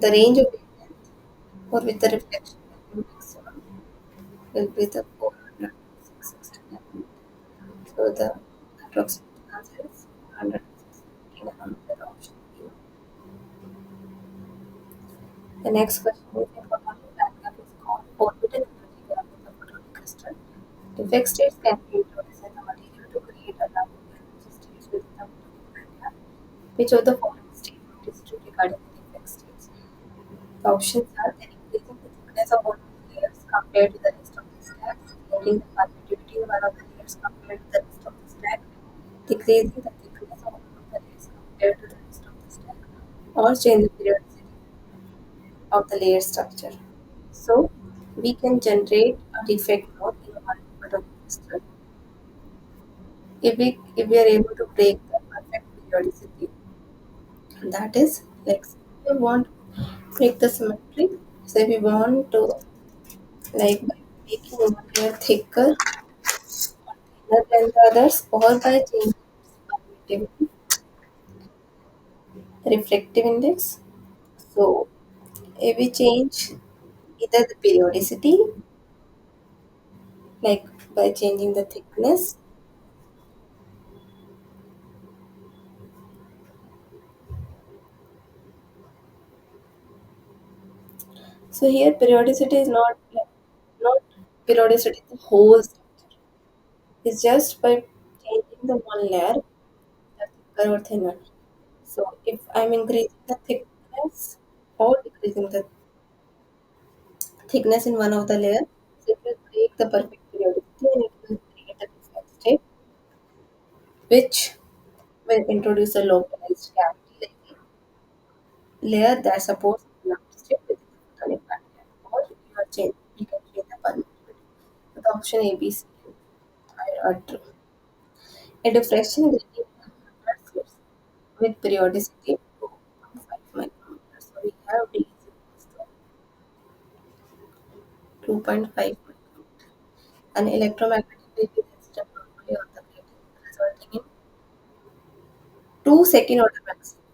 the range of wavelength or with the reflection value maximum will be the 400 660 nanometer. So the approximate answer is 160 nanometer option A. The next question is a photonic bandgap is called orbital energy gap in the photonic crystal. Defect states can be introduced in the material to create a large energy states within the photonic bandgap. Which of the following statement is true regarding the defect states? The options are then increasing the thickness of one of the layers compared to the rest of the stack, creating the permittivity of one of the layers compared to the rest of the stack, decreasing the thickness of one of the layers compared to the rest of the stack, or change the periodicity of the layer structure. So we can generate a defect node in one photonic crystal if we are able to break the perfect periodicity. That is like we want to break the symmetry. So we want to like by making one layer thicker or thinner than the others or by changing its permittivity refractive index. So if we change either the periodicity, like by changing the thickness, so here periodicity is not periodicity the whole structure. It's just by changing the one layer, the thicker or thinner. So if I'm increasing the thickness or decreasing the thickness in one of the layer, so it will break the perfect periodicity and it will create a defect state, which will introduce a localized cavity like layer that supports the state within the photonic pattern. Or you can change the permittivity. So the option A, B, C, and I are true. A diffraction grating of 100 slits with periodicity 2.5 micrometers. So we have D is equals to 2.5 micrometers. An electromagnetic wave is incident normally on the grating, resulting in 2 second order maximum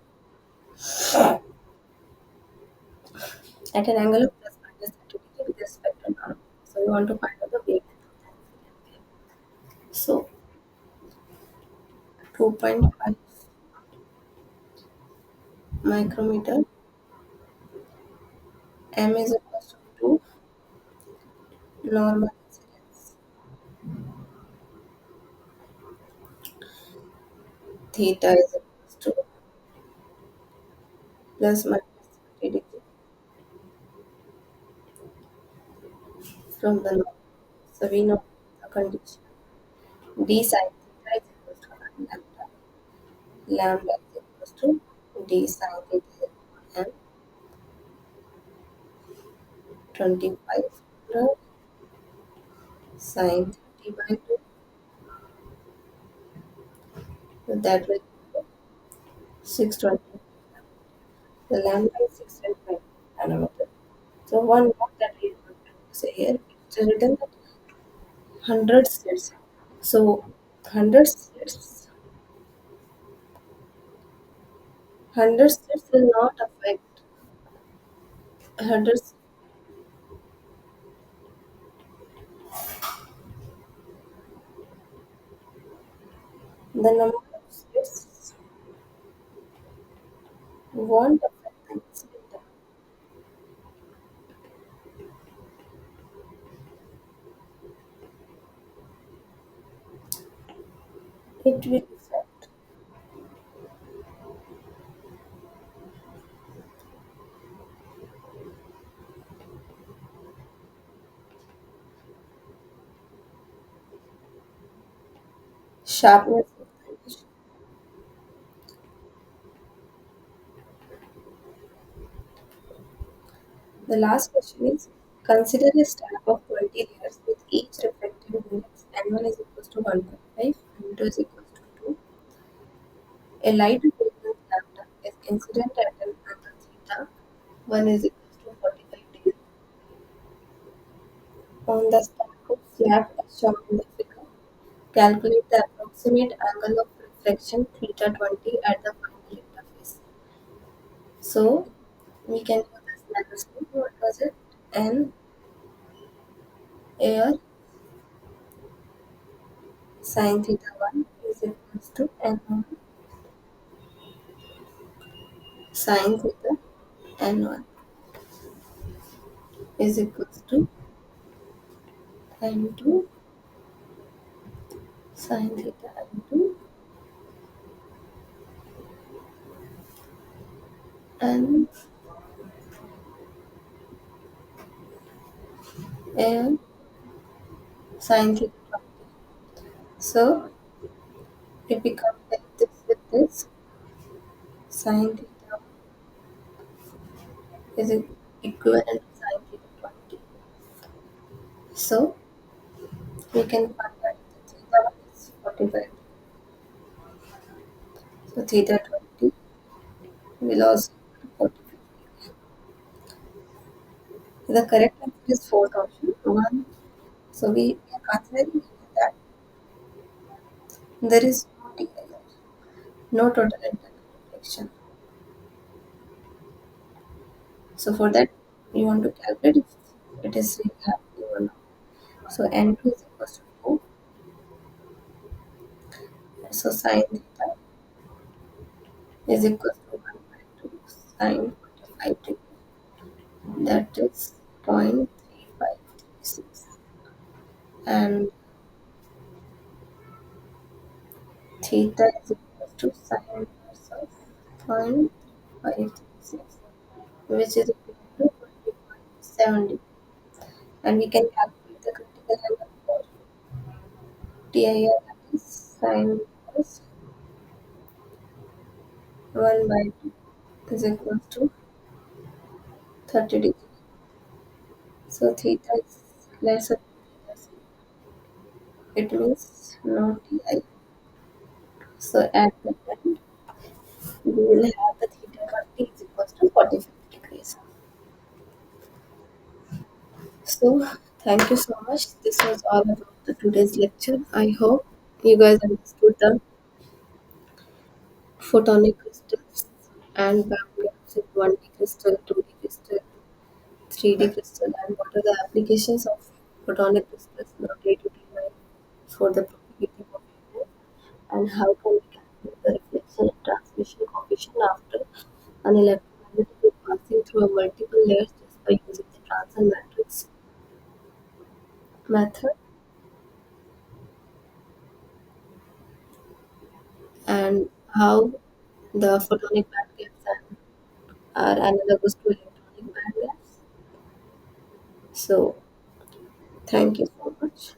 at an angle of plus minus 30 degree with respect to normal. So we want to find out the wavelength of the incident wave. So 2.5 micrometer, m is equals to 2 normal incidence, theta is equals to plus minus 30 degree from the normal. So we know the condition d sin theta is equals to 1 lambda, lambda is equals to d sin theta and 25 sin 30 by 2. So that will be 620. The lambda is 625 nanometer. So one note that we want to say here, it's written that 100 slits. So 100 slits will not affect 100. The number of slits won't affect the incident time. It will affect sharpness of the image. The last question is, consider a stack of 20 layers with each reflective index n1 is equals to 1.5, n2 is equals to 2. A light wavelength lambda is incident at an angle theta 1 is equals to 45 degrees on the stack of slab as shown in the figure. Calculate the approximate angle of reflection theta 20 at the final interface. So we can do this analysis. What was it? N air sin theta 1 is equals to n1 sin theta n1 is equals to n2 sin theta n2 and air sin theta 20. So if we compare this with this, sin theta is equivalent to sin theta 20. So we can find that the theta 1 is 45. So theta 20 will also be 45. The correct answer is fourth option, 1. So we are considering that there is no TIR, no total internal reflection. So for that, you want to calculate if it is really happening or not. So N2 is equals to 2. So sine theta is equals to 1 by 2 sine 45 degree. That is 0.3536. And theta is equal to sine inverse of 0.3536, which is equal to 20.70. And we can calculate the critical angle for TIR, that is sine inverse 1 by 2 is equal to 30 degrees. So theta is lesser than theta. It means no TI. So at the end, we will have the theta dot T is equals to 45 degrees. So thank you so much. This was all about the today's lecture. I hope you guys understood the photonic crystals and band gaps in 1D crystal, 2D crystal, 3D crystal, and what are the applications of photonic crystals in our day-to-day life for the propagating of wavelength, and how can we calculate the reflection and transmission coefficient after an electromagnetic wave passing through a multiple layers just by using the Transition matrix method, and how the photonic band gaps are analogous to electronic band gaps. So thank you so much.